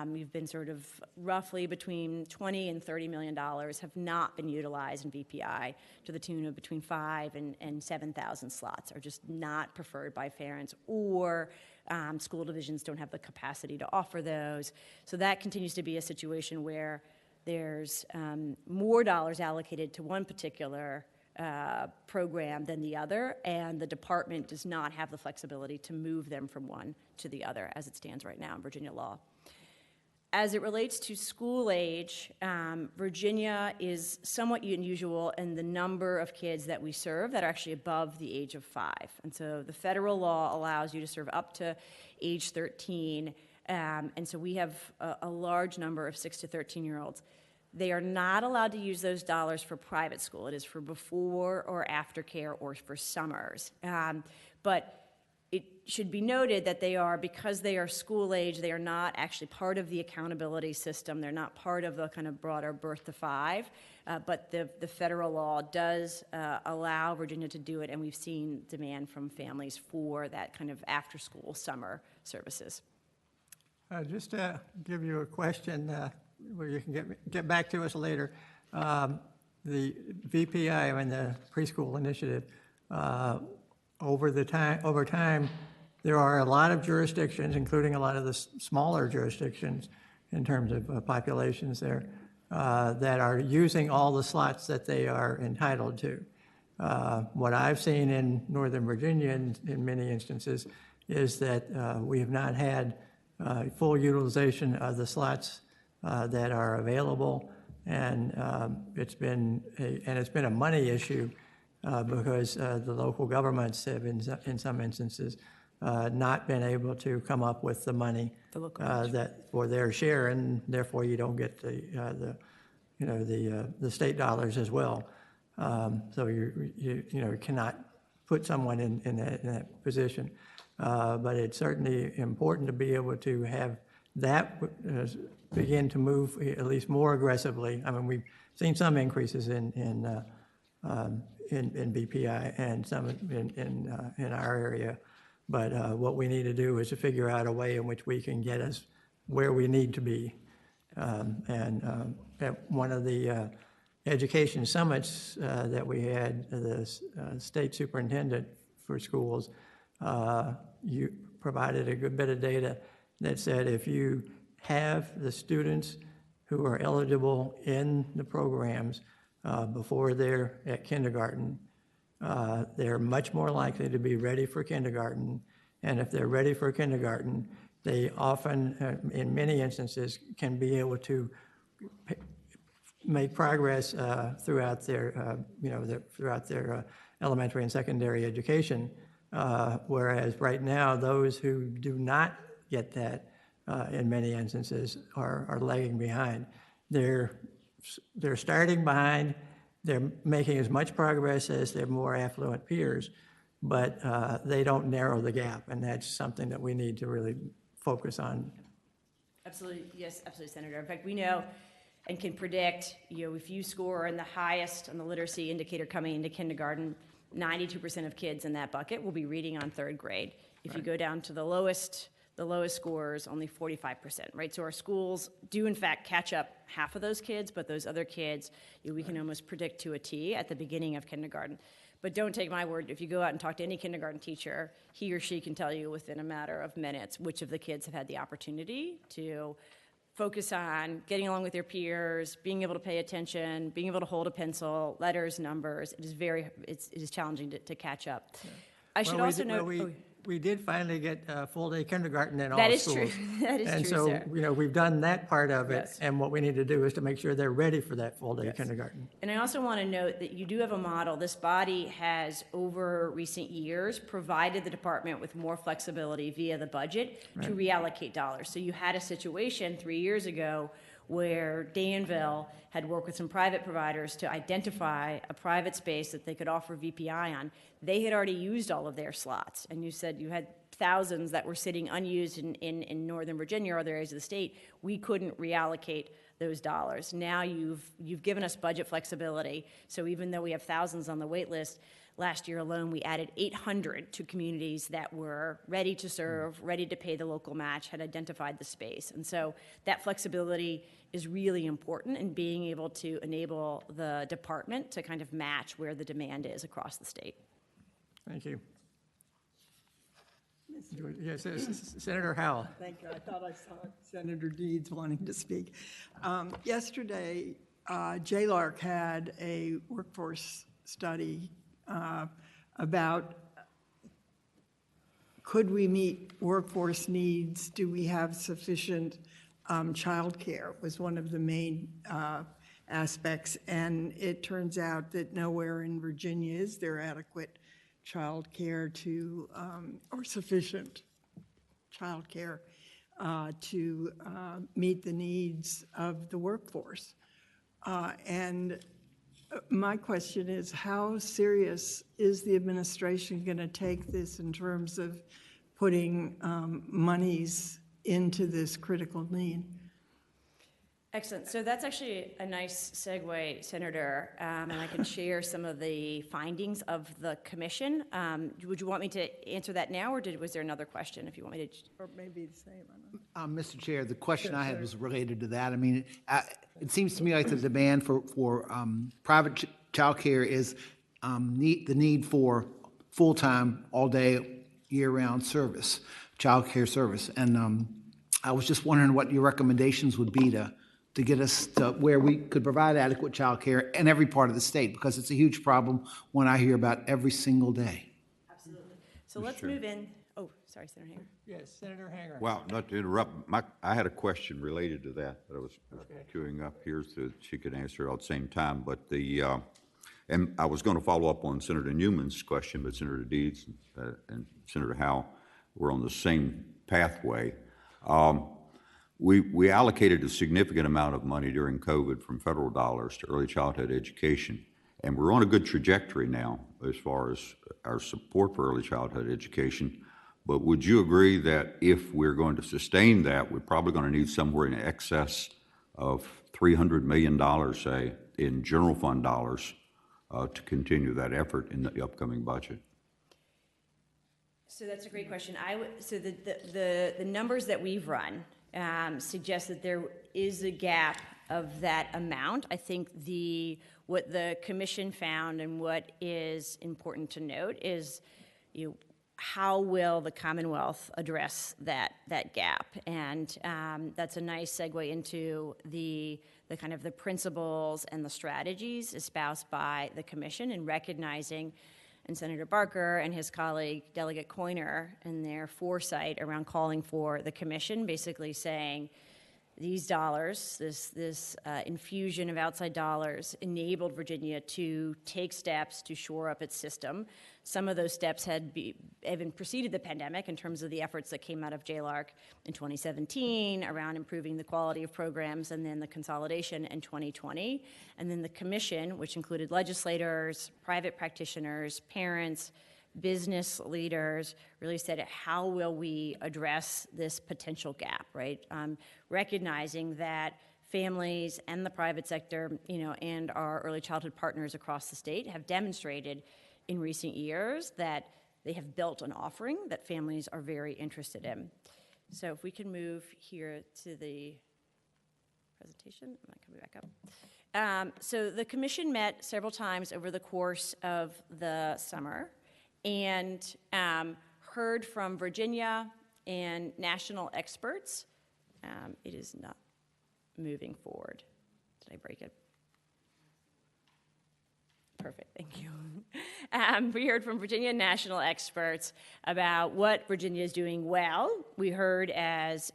we've been sort of roughly between $20 and $30 million have not been utilized in VPI, to the tune of between 5,000 and 7,000 slots are just not preferred by parents, or school divisions don't have the capacity to offer those. So that continues to be a situation where there's more dollars allocated to one particular program than the other, and the department does not have the flexibility to move them from one to the other as it stands right now in Virginia law. As it relates to school age, Virginia is somewhat unusual in the number of kids that we serve that are actually above the age of 5. And so the federal law allows you to serve up to age 13, and so we have a large number of 6 to 13-year-olds. They are not allowed to use those dollars for private school. It is for before or after care or for summers. But it should be noted that they are, because they are school age, they are not actually part of the accountability system. They're not part of the kind of broader birth to 5, but the federal law does allow Virginia to do it, and we've seen demand from families for that kind of after-school summer services. Just to give you a question where you can get back to us later. The VPI, I mean the preschool initiative, over time, there are a lot of jurisdictions, including a lot of the smaller jurisdictions in terms of populations there, that are using all the slots that they are entitled to. What I've seen in Northern Virginia in many instances is that we have not had full utilization of the slots that are available, and it's been a money issue because the local governments have, in some instances, not been able to come up with the money that for their share, and therefore you don't get the state dollars as well. So you cannot put someone in that position. But it's certainly important to be able to have that begin to move at least more aggressively. I mean, we've seen some increases in BPI and some in our area, but what we need to do is to figure out a way in which we can get us where we need to be. And at one of the education summits that we had, the state superintendent for schools, you provided a good bit of data that said if you have the students who are eligible in the programs before they're at kindergarten, they're much more likely to be ready for kindergarten. And if they're ready for kindergarten, they often, in many instances, can be able to make progress throughout their, throughout their elementary and secondary education. Whereas right now, those who do not get that, in many instances, are lagging behind. They're starting behind. They're making as much progress as their more affluent peers, but they don't narrow the gap, and that's something that we need to really focus on. Absolutely, yes, absolutely, Senator. In fact, we know and can predict, if you score in the highest on the literacy indicator coming into kindergarten, 92% of kids in that bucket will be reading on 3rd grade. If you go down to the lowest scores, only 45%, right? So our schools do, in fact, catch up half of those kids, but those other kids, we can almost predict to a T at the beginning of kindergarten. But don't take my word. If you go out and talk to any kindergarten teacher, he or she can tell you within a matter of minutes which of the kids have had the opportunity to focus on getting along with their peers, being able to pay attention, being able to hold a pencil, letters, numbers. It is challenging to catch up. Yeah. I should also note. We did finally get full-day kindergarten in all schools. That is true. That is and true, so, sir. We've done that part of it, Yes. and what we need to do is to make sure they're ready for that full-day kindergarten. And I also want to note that you do have a model. This body has, over recent years, provided the department with more flexibility via the budget to reallocate dollars. So you had a situation 3 years ago where Danville had worked with some private providers to identify a private space that they could offer VPI on. They had already used all of their slots, and you said you had thousands that were sitting unused in Northern Virginia or other areas of the state. We couldn't reallocate those dollars. Now you've given us budget flexibility, so even though we have thousands on the wait list, last year alone we added 800 to communities that were ready to serve, ready to pay the local match, had identified the space. And so that flexibility is really important in being able to enable the department to kind of match where the demand is across the state. Thank you. Yes, Senator Howell. Thank you. I thought I saw Senator Deeds wanting to speak. Yesterday, JLARC had a workforce study about could we meet workforce needs? Do we have sufficient childcare? Was one of the main aspects, and it turns out that nowhere in Virginia is there adequate childcare to or sufficient childcare to meet the needs of the workforce, and My question is, how serious is the administration going to take this in terms of putting monies into this critical need? Excellent. So that's actually a nice segue, Senator, and I can share some of the findings of the commission. Would you want me to answer that now, or was there another question if you want me to? Or maybe the same, I don't know. Mr. Chair, the question I had was related to that. I mean, it seems to me like the demand for private childcare is the need for full-time, all-day, year-round service, childcare service. And I was just wondering what your recommendations would be to get us to where we could provide adequate childcare in every part of the state, because it's a huge problem one I hear about every single day. Absolutely. So let's move in. Oh, sorry, Senator Hanger. Yes, Senator Hanger. Well, not to interrupt, I had a question related to that I was queuing up here so she could answer it all at the same time. But and I was going to follow up on Senator Newman's question, but Senator Deeds and Senator Howe were on the same pathway. We allocated a significant amount of money during COVID from federal dollars to early childhood education, and we're on a good trajectory now as far as our support for early childhood education. But would you agree that if we're going to sustain that, we're probably going to need somewhere in excess of $300 million, say, in general fund dollars to continue that effort in the upcoming budget? So that's a great question. So the numbers that we've run suggest that there is a gap of that amount. I think what the commission found and what is important to note is, how will the Commonwealth address that gap? And that's a nice segue into the kind of the principles and the strategies espoused by the commission, in recognizing, and Senator Barker and his colleague Delegate Coyner and their foresight around calling for the commission, basically saying these dollars, this infusion of outside dollars, enabled Virginia to take steps to shore up its system. Some of those steps had even preceded the pandemic in terms of the efforts that came out of JLARC in 2017 around improving the quality of programs, and then the consolidation in 2020. And then the commission, which included legislators, private practitioners, parents, business leaders, really said, how will we address this potential gap, right? Recognizing that families and the private sector, and our early childhood partners across the state have demonstrated in recent years that they have built an offering that families are very interested in. So if we can move here to the presentation, I'm not coming back up. So the commission met several times over the course of the summer and heard from Virginia and national experts. It is not moving forward. Did I break it? Perfect, thank you. We heard from Virginia national experts about what Virginia is doing well. We heard, as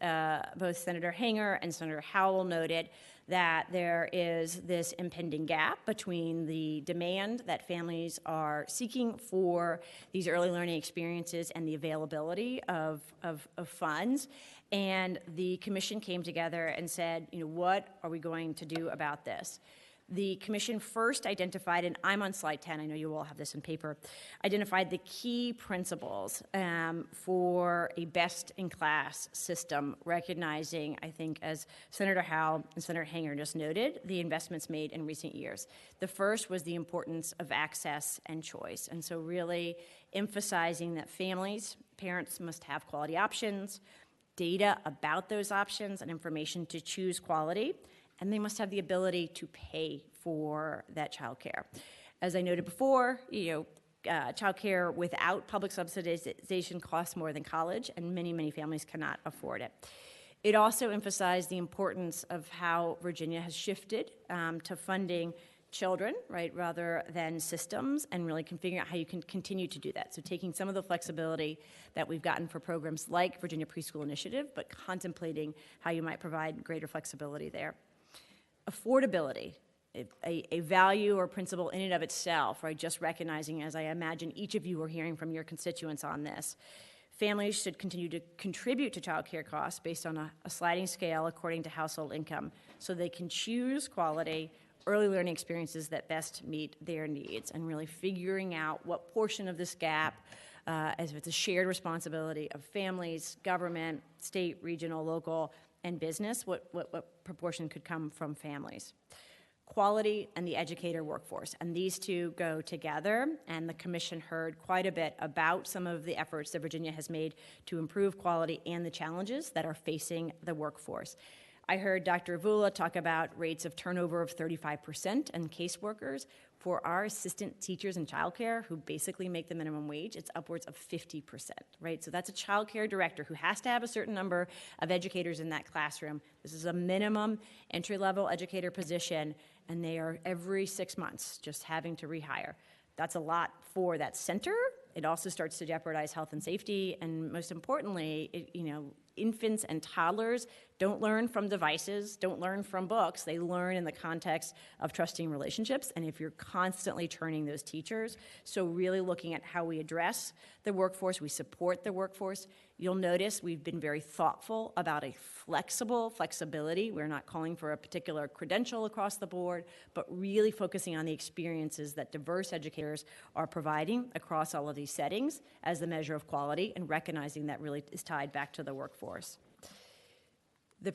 both Senator Hanger and Senator Howell noted, that there is this impending gap between the demand that families are seeking for these early learning experiences and the availability of funds. And the commission came together and said, what are we going to do about this? The commission first identified, and I'm on slide 10, I know you all have this in paper, identified the key principles for a best-in-class system, recognizing, I think, as Senator Howe and Senator Hanger just noted, the investments made in recent years. The first was the importance of access and choice, and so really emphasizing that parents must have quality options, data about those options, and information to choose quality, and they must have the ability to pay for that child care. As I noted before, child care without public subsidization costs more than college, and many, many families cannot afford it. It also emphasized the importance of how Virginia has shifted to funding children, right, rather than systems, and really configuring out how you can continue to do that. So taking some of the flexibility that we've gotten for programs like Virginia Preschool Initiative, but contemplating how you might provide greater flexibility there. Affordability, a value or principle in and of itself, right? Just recognizing, as I imagine each of you are hearing from your constituents on this, families should continue to contribute to child care costs based on a sliding scale according to household income, so they can choose quality early learning experiences that best meet their needs, and really figuring out what portion of this gap, as if it's a shared responsibility of families, government, state, regional, local, and business, what proportion could come from families. Quality and the educator workforce, and these two go together, and the commission heard quite a bit about some of the efforts that Virginia has made to improve quality and the challenges that are facing the workforce. I heard Dr. Avula talk about rates of turnover of 35% and caseworkers. For our assistant teachers in childcare who basically make the minimum wage, it's upwards of 50%, right? So that's a childcare director who has to have a certain number of educators in that classroom. This is a minimum entry-level educator position, and they are every 6 months just having to rehire. That's a lot for that center. It also starts to jeopardize health and safety, and most importantly, infants and toddlers don't learn from devices, don't learn from books. They learn in the context of trusting relationships, and if you're constantly turning those teachers, so really looking at how we address the workforce, we support the workforce. You'll notice we've been very thoughtful about a flexibility. We're not calling for a particular credential across the board, but really focusing on the experiences that diverse educators are providing across all of these settings as the measure of quality, and recognizing that really is tied back to the workforce. The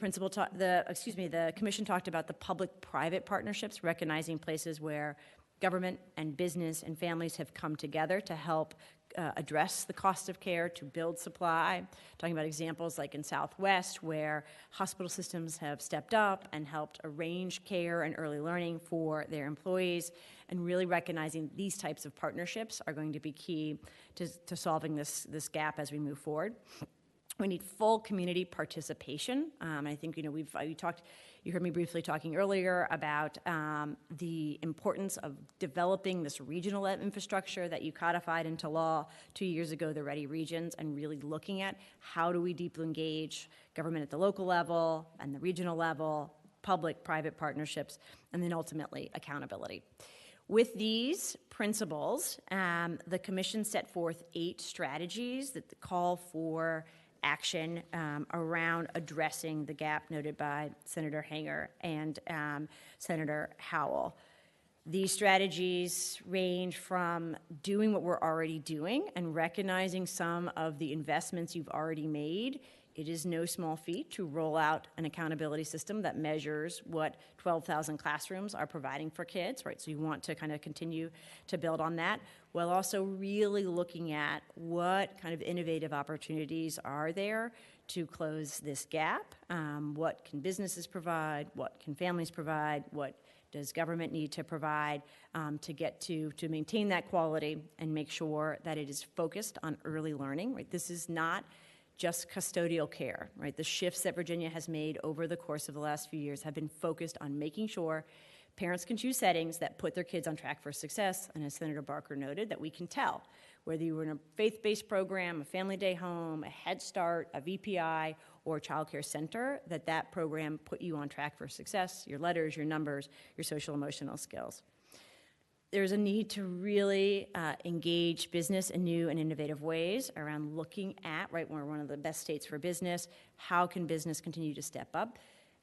commission talked about the public-private partnerships, recognizing places where government and business and families have come together to help address the cost of care, to build supply. Talking about examples like in Southwest, where hospital systems have stepped up and helped arrange care and early learning for their employees, and really recognizing these types of partnerships are going to be key to solving this gap as we move forward. We need full community participation. I think you heard me briefly talking earlier about the importance of developing this regional infrastructure that you codified into law 2 years ago, the Ready Regions, and really looking at how do we deeply engage government at the local level and the regional level, public-private partnerships, and then ultimately accountability. With these principles, the commission set forth 8 strategies that call for action around addressing the gap noted by Senator Hanger and Senator Howell. These strategies range from doing what we're already doing and recognizing some of the investments you've already made. It is no small feat to roll out an accountability system that measures what 12,000 classrooms are providing for kids, right? So you want to kind of continue to build on that, while also really looking at what kind of innovative opportunities are there to close this gap. What can businesses provide? What can families provide? What does government need to provide to maintain that quality and make sure that it is focused on early learning, right? This is not just custodial care, right? The shifts that Virginia has made over the course of the last few years have been focused on making sure parents can choose settings that put their kids on track for success, and as Senator Barker noted, that we can tell whether you were in a faith-based program, a family day home, a Head Start, a VPI, or a child care center, that program put you on track for success, your letters, your numbers, your social emotional skills. There's a need to really engage business in new and innovative ways around looking at, right, we're one of the best states for business, how can business continue to step up?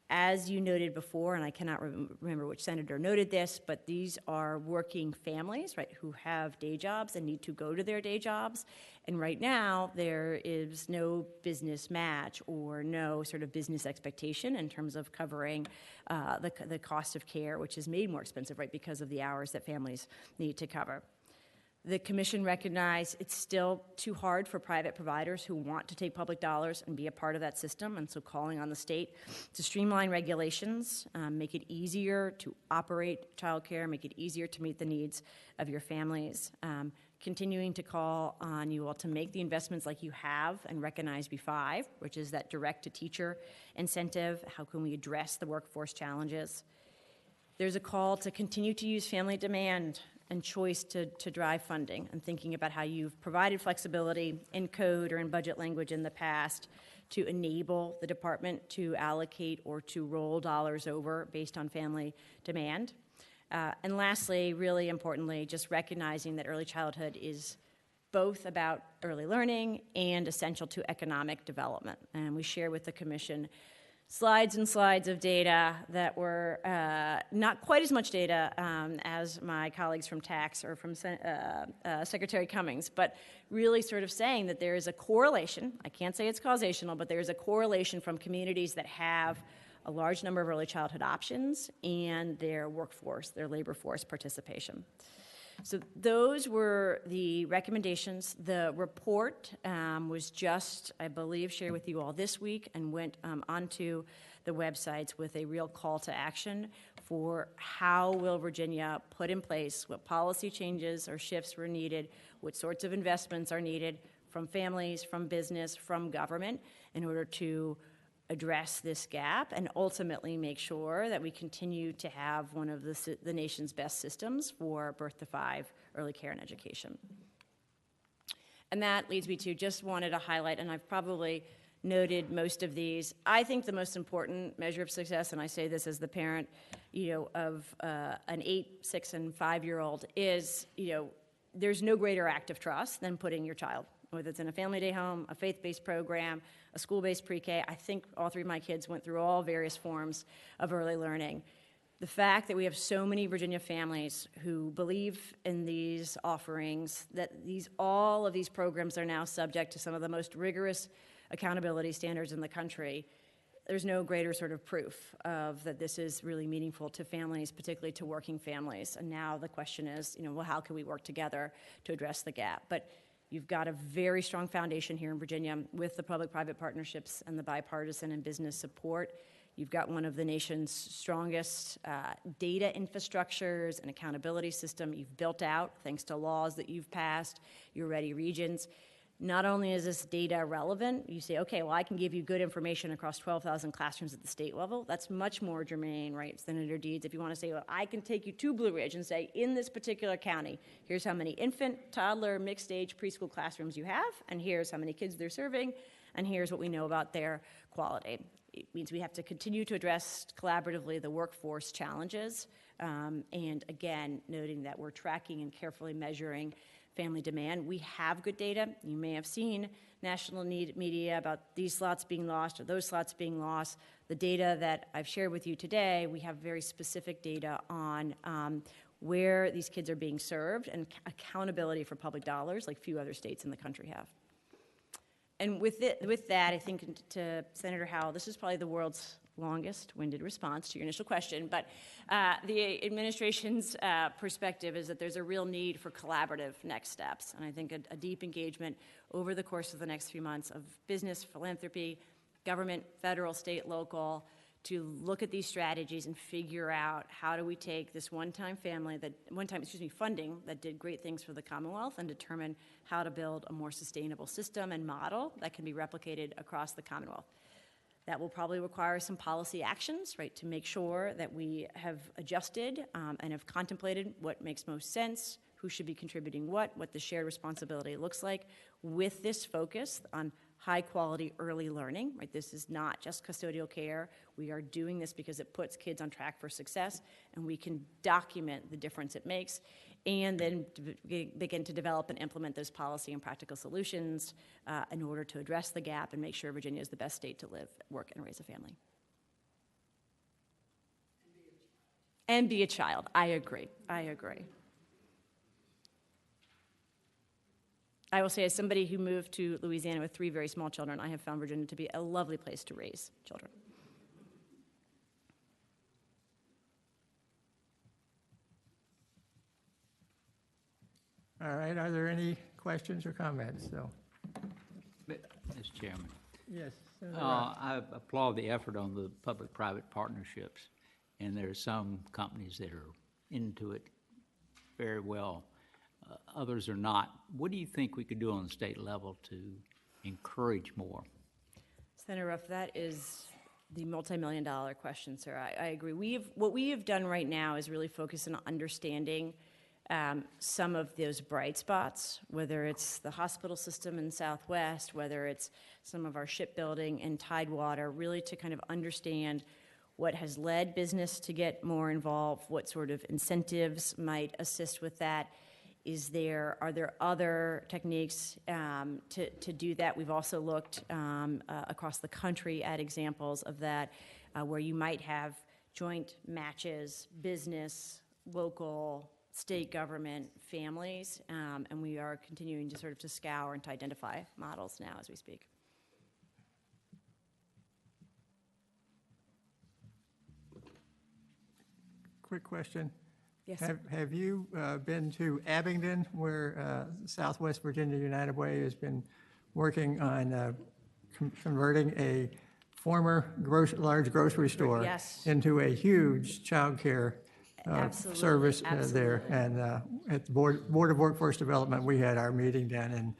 As you noted before, and I cannot remember which senator noted this, but these are working families, right, who have day jobs and need to go to their day jobs. And right now, there is no business match or no sort of business expectation in terms of covering the cost of care, which is made more expensive, right, because of the hours that families need to cover. The commission recognized it's still too hard for private providers who want to take public dollars and be a part of that system, and so calling on the state to streamline regulations, make it easier to operate childcare, make it easier to meet the needs of your families, continuing to call on you all to make the investments like you have and recognize B5, which is that direct-to-teacher incentive. How can we address the workforce challenges? There's a call to continue to use family demand and choice to drive funding, and thinking about how you've provided flexibility in code or in budget language in the past to enable the department to allocate or to roll dollars over based on family demand. And lastly, really importantly, just recognizing that early childhood is both about early learning and essential to economic development. And we share with the commission slides and slides of data that were not quite as much data as my colleagues from tax or from Secretary Cummings, but really sort of saying that there is a correlation. I can't say it's causational, but there is a correlation from communities that have a large number of early childhood options and their workforce, their labor force participation. So those were the recommendations. The report was just, I believe, shared with you all this week and went onto the websites with a real call to action for how will Virginia put in place what policy changes or shifts were needed, what sorts of investments are needed from families, from business, from government in order to address this gap and ultimately make sure that we continue to have one of the nation's best systems for birth to 5 early care and education. And that leads me to just wanted to highlight, and I've probably noted most of these. I think the most important measure of success, and I say this as the parent, of an 8, 6, and 5-year-old is, there's no greater act of trust than putting your child, whether it's in a family day home, a faith-based program, a school-based pre-K. I think all 3 of my kids went through all various forms of early learning. The fact that we have so many Virginia families who believe in these offerings, that all of these programs are now subject to some of the most rigorous accountability standards in the country, there's no greater sort of proof of that this is really meaningful to families, particularly to working families. And now the question is, well, how can we work together to address the gap? But you've got a very strong foundation here in Virginia with the public-private partnerships and the bipartisan and business support. You've got one of the nation's strongest data infrastructures and accountability system you've built out thanks to laws that you've passed, your ready regions. Not only is this data relevant, you say, okay, well, I can give you good information across 12,000 classrooms at the state level. That's much more germane, right, Senator Deeds, if you want to say, well, I can take you to Blue Ridge and say, in this particular county, here's how many infant, toddler, mixed-age preschool classrooms you have, and here's how many kids they're serving, and here's what we know about their quality. It means we have to continue to address collaboratively the workforce challenges, and again, noting that we're tracking and carefully measuring family demand. We have good data. You may have seen national media about these slots being lost or those slots being lost. The data that I've shared with you today, we have very specific data on where these kids are being served and accountability for public dollars like few other states in the country have. And with that, I think to Senator Howell, this is probably the world's longest-winded response to your initial question, but the administration's perspective is that there's a real need for collaborative next steps, and I think a deep engagement over the course of the next few months of business, philanthropy, government, federal, state, local, to look at these strategies and figure out how do we take this one-time funding that did great things for the Commonwealth and determine how to build a more sustainable system and model that can be replicated across the Commonwealth. That will probably require some policy actions, right, to make sure that we have adjusted and have contemplated what makes most sense, who should be contributing what the shared responsibility looks like, with this focus on high-quality early learning, right? This is not just custodial care. We are doing this because it puts kids on track for success, and we can document the difference it makes, and then begin to develop and implement those policy and practical solutions in order to address the gap and make sure Virginia is the best state to live, work, and raise a family. And be a child. I agree. I will say, as somebody who moved to Louisiana with 3 very small children, I have found Virginia to be a lovely place to raise children. All right, are there any questions or comments? So, Mr. Chairman. yes. I applaud the effort on the public-private partnerships, and there are some companies that are into it very well. Others are not. What do you think we could do on the state level to encourage more? Senator Ruff, that is the multi-million-dollar question, sir. I agree. What we have done right now is really focus on understanding some of those bright spots, whether it's the hospital system in Southwest, whether it's some of our shipbuilding and Tidewater, really to kind of understand what has led business to get more involved, what sort of incentives might assist with that, Are there other techniques to do that? We've also looked across the country at examples of that, where you might have joint matches, business, local, state government, families, and we are continuing to sort of to scour and to identify models now as we speak. Quick question. Yes. Have you been to Abingdon, where Southwest Virginia United Way has been working on converting a former large grocery store Yes. into a huge child care Absolutely, service there? absolutely. And at the Board of Workforce Development, we had our meeting down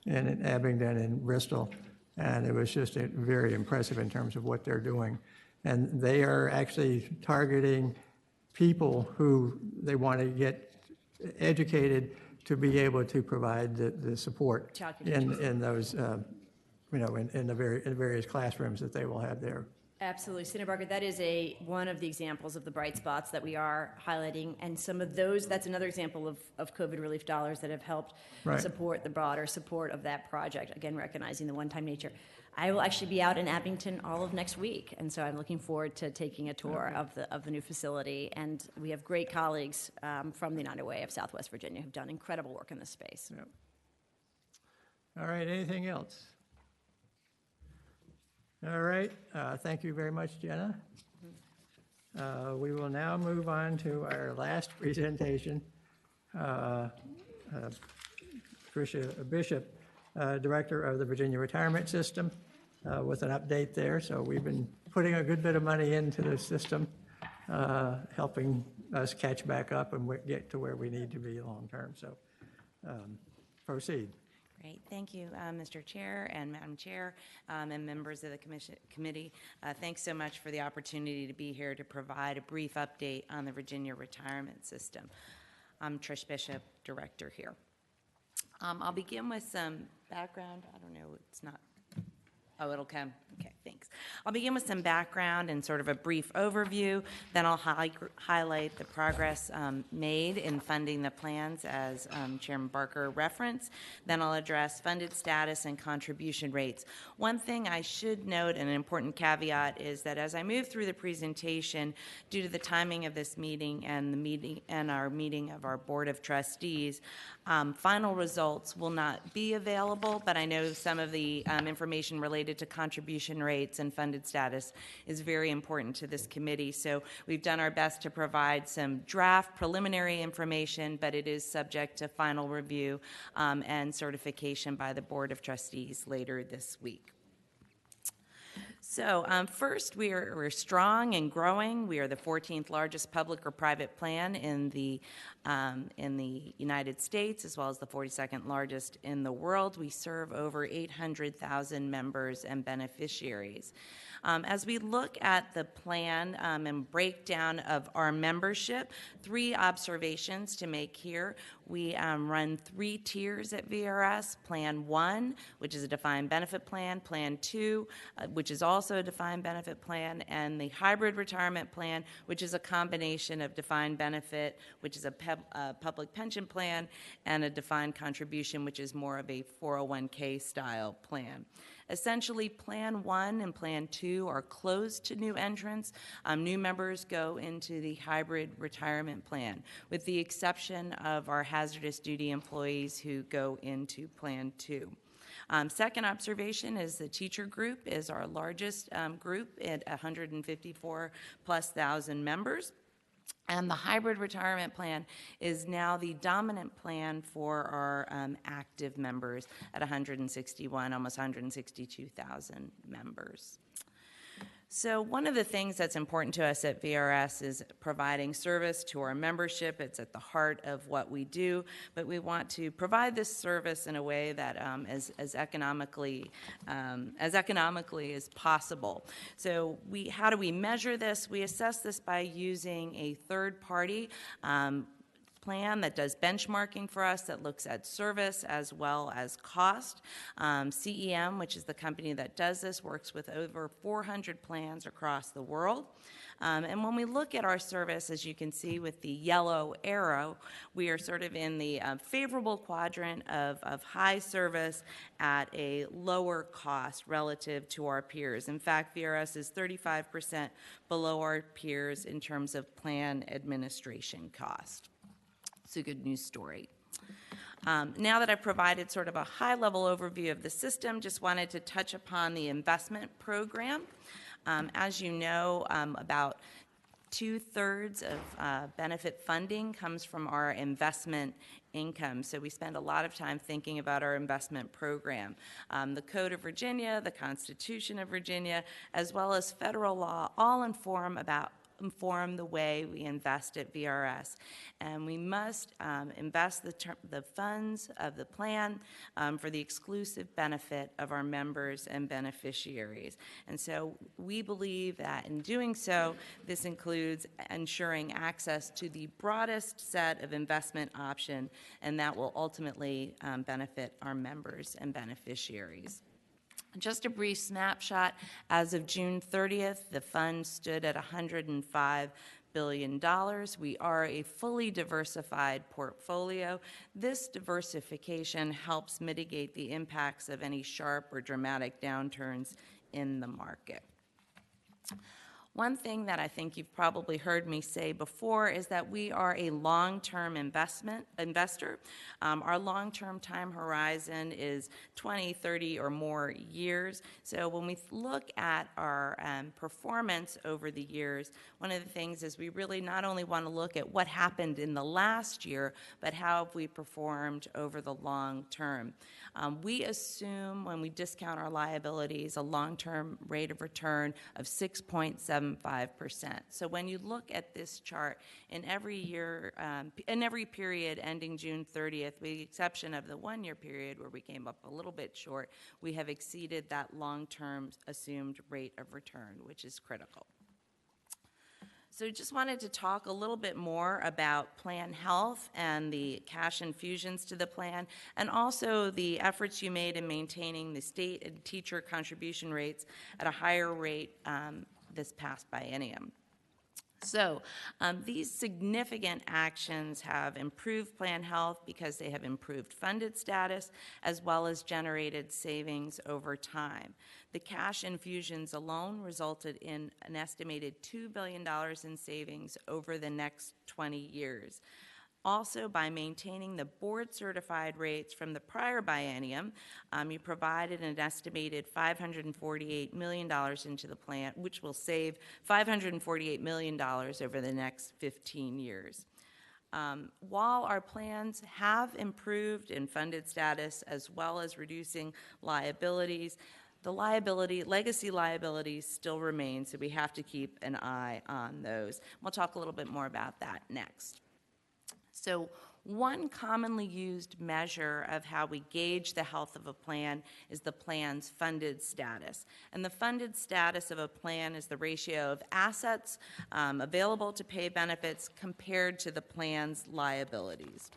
in Abingdon and Bristol, and it was just very impressive in terms of what they're doing. And they are actually targeting people who they want to get educated to be able to provide the support in those, in the various classrooms that they will have there. Absolutely. Senator Barker, that is one of the examples of the bright spots that we are highlighting. And some of those, that's another example of COVID relief dollars that have helped support the broader support of that project, again, recognizing the one-time nature. I will actually be out in Abington all of next week, and so I'm looking forward to taking a tour of the new facility. And we have great colleagues from the United Way of Southwest Virginia who've done incredible work in this space. Yep. All right, anything else? All right, thank you very much, Jenna. We will now move on to our last presentation. Tricia Bishop, Director of the Virginia Retirement System, with an update there. So we've been putting a good bit of money into the system, helping us catch back up and get to where we need to be long term. So proceed. Great. Thank you, Mr. Chair and Madam Chair, and members of the committee. Thanks so much for the opportunity to be here to provide a brief update on the Virginia retirement system. I'm Trish Bishop, Director here. I'll begin with some background. I don't know, it's not, oh, it'll come. Okay, thanks. I'll begin with some background and sort of a brief overview. Then I'll highlight the progress made in funding the plans, as Chairman Barker referenced. Then I'll address funded status and contribution rates. One thing I should note, and an important caveat, is that as I move through the presentation, due to the timing of this meeting and our meeting of our Board of Trustees, final results will not be available, but I know some of the information related to contribution rates and funded status is very important to this committee. So we've done our best to provide some draft preliminary information, but it is subject to final review and certification by the Board of Trustees later this week. So first, we're strong and growing. We are the 14th largest public or private plan in the United States, as well as the 42nd largest in the world. We serve over 800,000 members and beneficiaries. As we look at the plan and breakdown of our membership, 3 observations to make here. We run 3 tiers at VRS. Plan 1, which is a defined benefit plan. Plan 2, which is also a defined benefit plan. And the hybrid retirement plan, which is a combination of defined benefit, which is a public pension plan, and a defined contribution, which is more of a 401k style plan. Essentially, Plan 1 and Plan 2 are closed to new entrants. New members go into the hybrid retirement plan, with the exception of our hazardous duty employees who go into Plan 2. Second observation is the teacher group is our largest group at 154,000+ members. And the hybrid retirement plan is now the dominant plan for our active members at 161, almost 162,000 members. So one of the things that's important to us at VRS is providing service to our membership. It's at the heart of what we do, but we want to provide this service in a way that as economically as possible. So how do we measure this? We assess this by using a third-party plan that does benchmarking for us, that looks at service as well as cost. CEM, which is the company that does this, works with over 400 plans across the world. And when we look at our service, as you can see with the yellow arrow, we are sort of in the favorable quadrant of high service at a lower cost relative to our peers. In fact, VRS is 35% below our peers in terms of plan administration cost. It's a good news story. Now that I've provided sort of a high-level overview of the system, just wanted to touch upon the investment program. As you know, about 2/3 of benefit funding comes from our investment income. So we spend a lot of time thinking about our investment program. The Code of Virginia, the Constitution of Virginia, as well as federal law all inform the way we invest at VRS. And we must invest the funds of the plan for the exclusive benefit of our members and beneficiaries. And so we believe that in doing so, this includes ensuring access to the broadest set of investment options, and that will ultimately benefit our members and beneficiaries. Just a brief snapshot, as of June 30th, the fund stood at $105 billion. We are a fully diversified portfolio. This diversification helps mitigate the impacts of any sharp or dramatic downturns in the market. One thing that I think you've probably heard me say before is that we are a long-term investor. Our long-term time horizon is 20, 30, or more years. So when we look at our performance over the years, one of the things is we really not only want to look at what happened in the last year, but how have we performed over the long term. We assume when we discount our liabilities a long-term rate of return of 6.75%. So when you look at this chart, in every year, in every period ending June 30th, with the exception of the one-year period where we came up a little bit short, we have exceeded that long-term assumed rate of return, which is critical. So just wanted to talk a little bit more about plan health and the cash infusions to the plan, and also the efforts you made in maintaining the state and teacher contribution rates at a higher rate this past biennium. So these significant actions have improved plan health because they have improved funded status as well as generated savings over time. The cash infusions alone resulted in an estimated $2 billion in savings over the next 20 years. Also, by maintaining the board-certified rates from the prior biennium, you provided an estimated $548 million into the plan, which will save $548 million over the next 15 years. While our plans have improved in funded status as well as reducing liabilities, the legacy liabilities still remain, so we have to keep an eye on those. We'll talk a little bit more about that next. So one commonly used measure of how we gauge the health of a plan is the plan's funded status. And the funded status of a plan is the ratio of assets available to pay benefits compared to the plan's liabilities.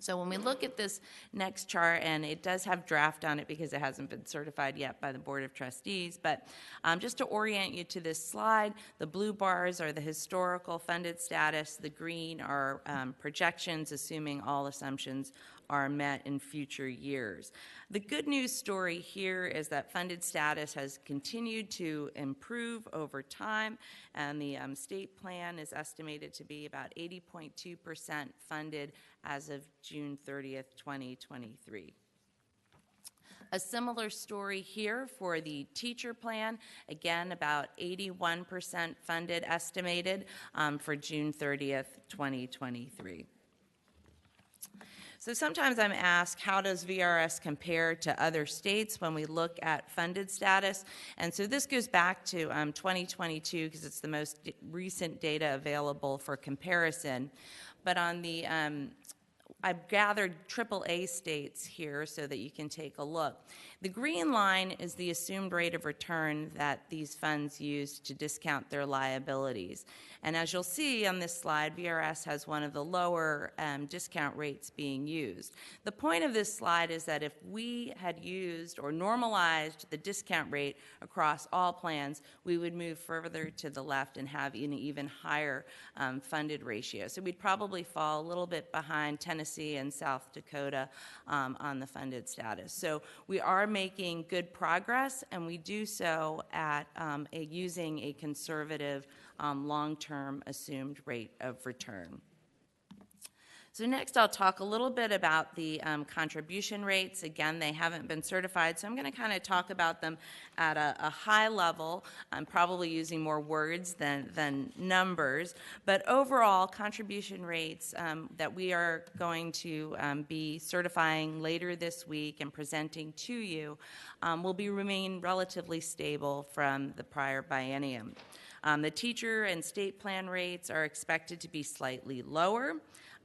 So when we look at this next chart, and it does have draft on it because it hasn't been certified yet by the Board of Trustees, but just to orient you to this slide, the blue bars are the historical funded status, the green are projections, assuming all assumptions are met in future years. The good news story here is that funded status has continued to improve over time, and the state plan is estimated to be about 80.2% funded as of June 30th, 2023. A similar story here for the teacher plan, again about 81% funded estimated for June 30th, 2023. So sometimes I'm asked, how does VRS compare to other states when we look at funded status? And so this goes back to 2022 because it's the most recent data available for comparison. But on the I've gathered AAA states here so that you can take a look. The green line is the assumed rate of return that these funds use to discount their liabilities. And as you'll see on this slide, VRS has one of the lower discount rates being used. The point of this slide is that if we had used or normalized the discount rate across all plans, we would move further to the left and have an even higher funded ratio. So we'd probably fall a little bit behind Tennessee and South Dakota on the funded status. So we are making good progress, and we do so at using a conservative long-term assumed rate of return. So next I'll talk a little bit about the contribution rates. Again, they haven't been certified, so I'm going to kind of talk about them at a high level. I'm probably using more words than numbers, but overall contribution rates that we are going to be certifying later this week and presenting to you will remain relatively stable from the prior biennium. The teacher and state plan rates are expected to be slightly lower.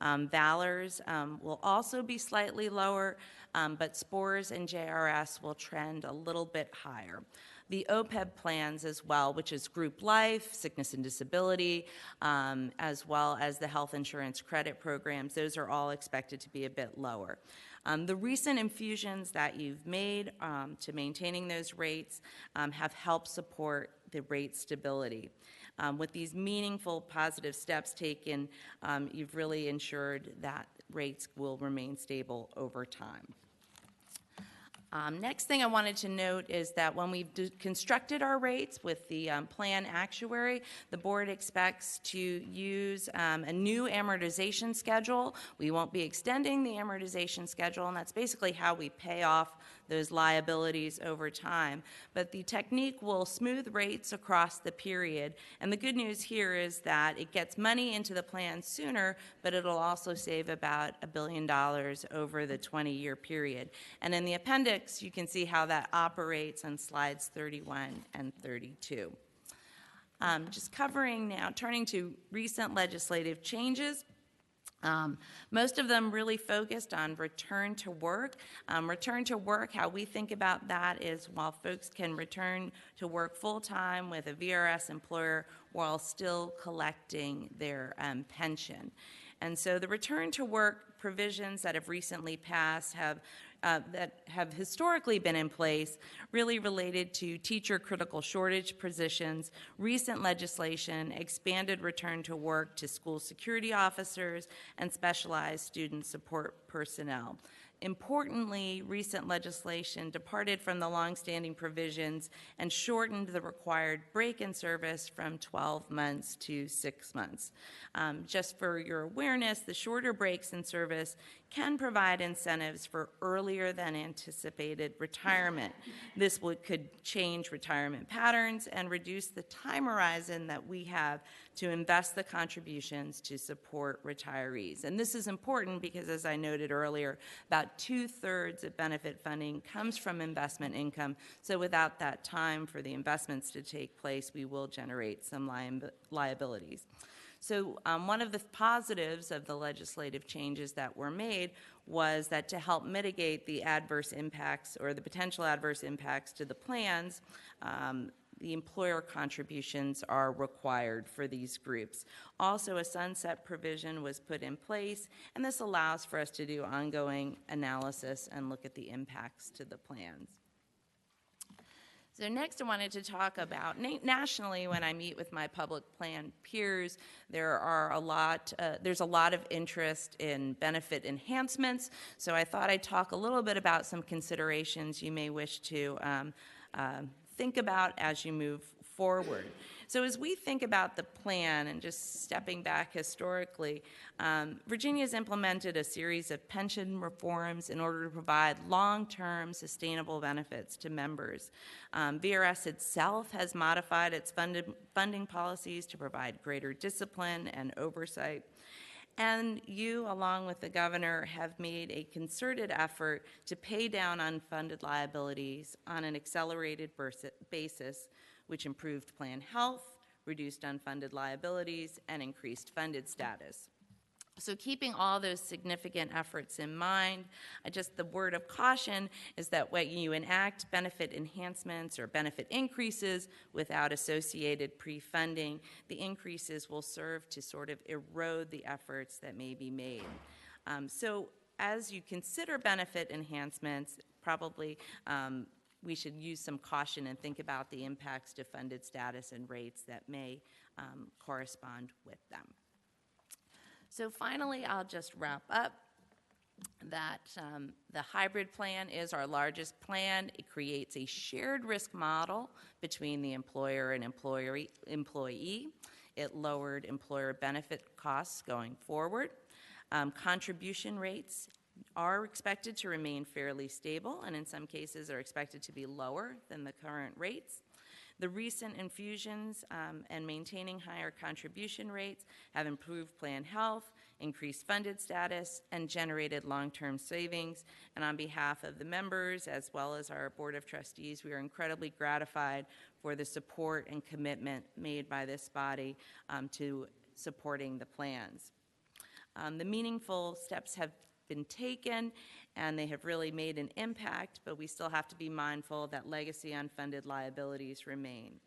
Valors will also be slightly lower, but SPORS and JRS will trend a little bit higher. The OPEB plans as well, which is group life, sickness and disability, as well as the health insurance credit programs, those are all expected to be a bit lower. The recent infusions that you've made to maintaining those rates have helped support the rate stability. With these meaningful positive steps taken, you've really ensured that rates will remain stable over time. Next thing I wanted to note is that when we've constructed our rates with the plan actuary, the board expects to use a new amortization schedule. We won't be extending the amortization schedule, and that's basically how we pay off those liabilities over time. But the technique will smooth rates across the period, and the good news here is that it gets money into the plan sooner, but it'll also save about $1 billion over the 20-year period. And in the appendix, you can see how that operates on slides 31 and 32. Just covering now, turning to recent legislative changes. Most of them really focused on return to work. Return to work, how we think about that is while folks can return to work full-time with a VRS employer while still collecting their pension. And so the return to work provisions that have recently passed that have historically been in place really related to teacher critical shortage positions, recent legislation, expanded return to work to school security officers, and specialized student support personnel. Importantly, recent legislation departed from the longstanding provisions and shortened the required break in service from 12 months to 6 months. Just for your awareness, the shorter breaks in service can provide incentives for earlier than anticipated retirement. This could change retirement patterns and reduce the time horizon that we have to invest the contributions to support retirees. And this is important because, as I noted earlier, about 2/3 of benefit funding comes from investment income. So without that time for the investments to take place, we will generate some liabilities. So one of the positives of the legislative changes that were made was that to help mitigate the adverse impacts or the potential adverse impacts to the plans, the employer contributions are required for these groups. Also, a sunset provision was put in place, and this allows for us to do ongoing analysis and look at the impacts to the plans. So next I wanted to talk about nationally when I meet with my public plan peers, there's a lot of interest in benefit enhancements. So I thought I'd talk a little bit about some considerations you may wish to think about as you move forward. So as we think about the plan and just stepping back historically, Virginia's implemented a series of pension reforms in order to provide long-term sustainable benefits to members. VRS itself has modified its funding policies to provide greater discipline and oversight. And you, along with the governor, have made a concerted effort to pay down unfunded liabilities on an accelerated basis, which improved plan health, reduced unfunded liabilities, and increased funded status. So keeping all those significant efforts in mind, the word of caution is that when you enact benefit enhancements or benefit increases without associated pre-funding, the increases will serve to sort of erode the efforts that may be made. So as you consider benefit enhancements, probably we should use some caution and think about the impacts to funded status and rates that may correspond with them. So finally, I'll just wrap up that the hybrid plan is our largest plan. It creates a shared risk model between the employer and employee. It lowered employer benefit costs going forward. Contribution rates are expected to remain fairly stable, and in some cases are expected to be lower than the current rates. The recent infusions and maintaining higher contribution rates have improved plan health, increased funded status, and generated long-term savings. And on behalf of the members, as well as our Board of Trustees, we are incredibly gratified for the support and commitment made by this body to supporting the plans. The meaningful steps have been taken, and they have really made an impact, but we still have to be mindful that legacy unfunded liabilities remain.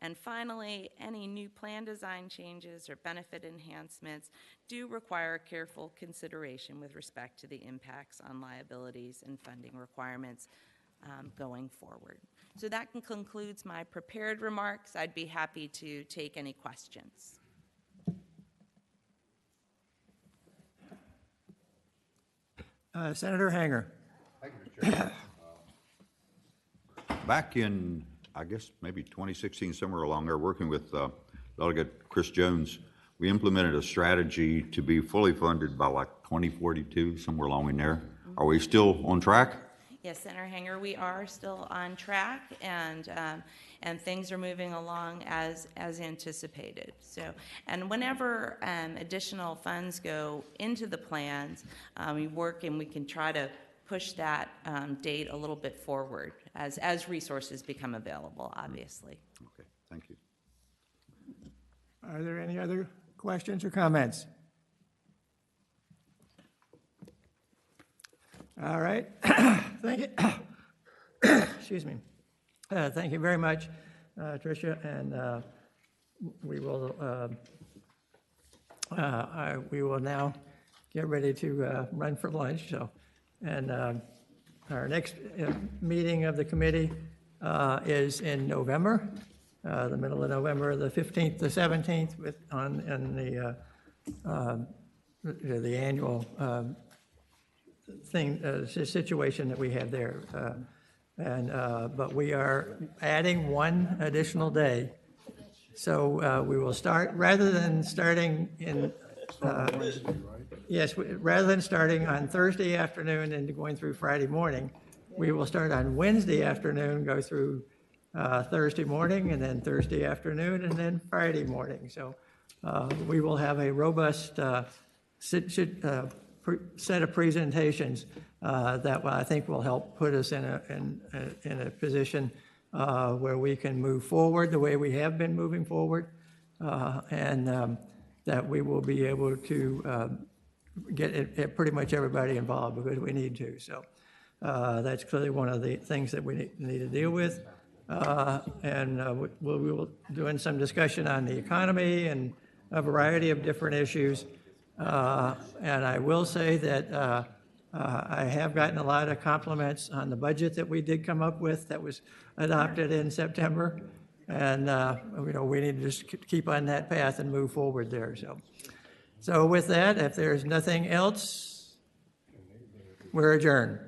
And finally, any new plan design changes or benefit enhancements do require careful consideration with respect to the impacts on liabilities and funding requirements going forward. So that concludes my prepared remarks. I'd be happy to take any questions. Senator Hanger. Thank you, Mr. Chairman. Back in, I guess, maybe 2016, somewhere along there, working with Delegate Chris Jones, we implemented a strategy to be fully funded by like 2042, somewhere along in there. Are we still on track? Yes, Senator Hanger, we are still on track, and things are moving along as anticipated. So, and whenever additional funds go into the plans, we work and we can try to push that date a little bit forward as resources become available, obviously. Okay, thank you. Are there any other questions or comments? All right. Thank you. Excuse me. Thank you very much, Tricia, and we will now get ready to run for lunch. So, and our next meeting of the committee is in November, the middle of November, the 15th to 17th, the annual situation that we have there. But we are adding one additional day. So we will start, rather than starting rather than starting on Thursday afternoon and going through Friday morning, we will start on Wednesday afternoon, go through Thursday morning, and then Thursday afternoon, and then Friday morning. So we will have a robust set of presentations that I think will help put us in a position where we can move forward the way we have been moving forward, and that we will be able to get pretty much everybody involved because we need to. So that's clearly one of the things that we need to deal with. And we will doing some discussion on the economy and a variety of different issues. And I will say that I have gotten a lot of compliments on the budget that we did come up with that was adopted in September. And we need to just keep on that path and move forward there. So with that, if there's nothing else, we're adjourned.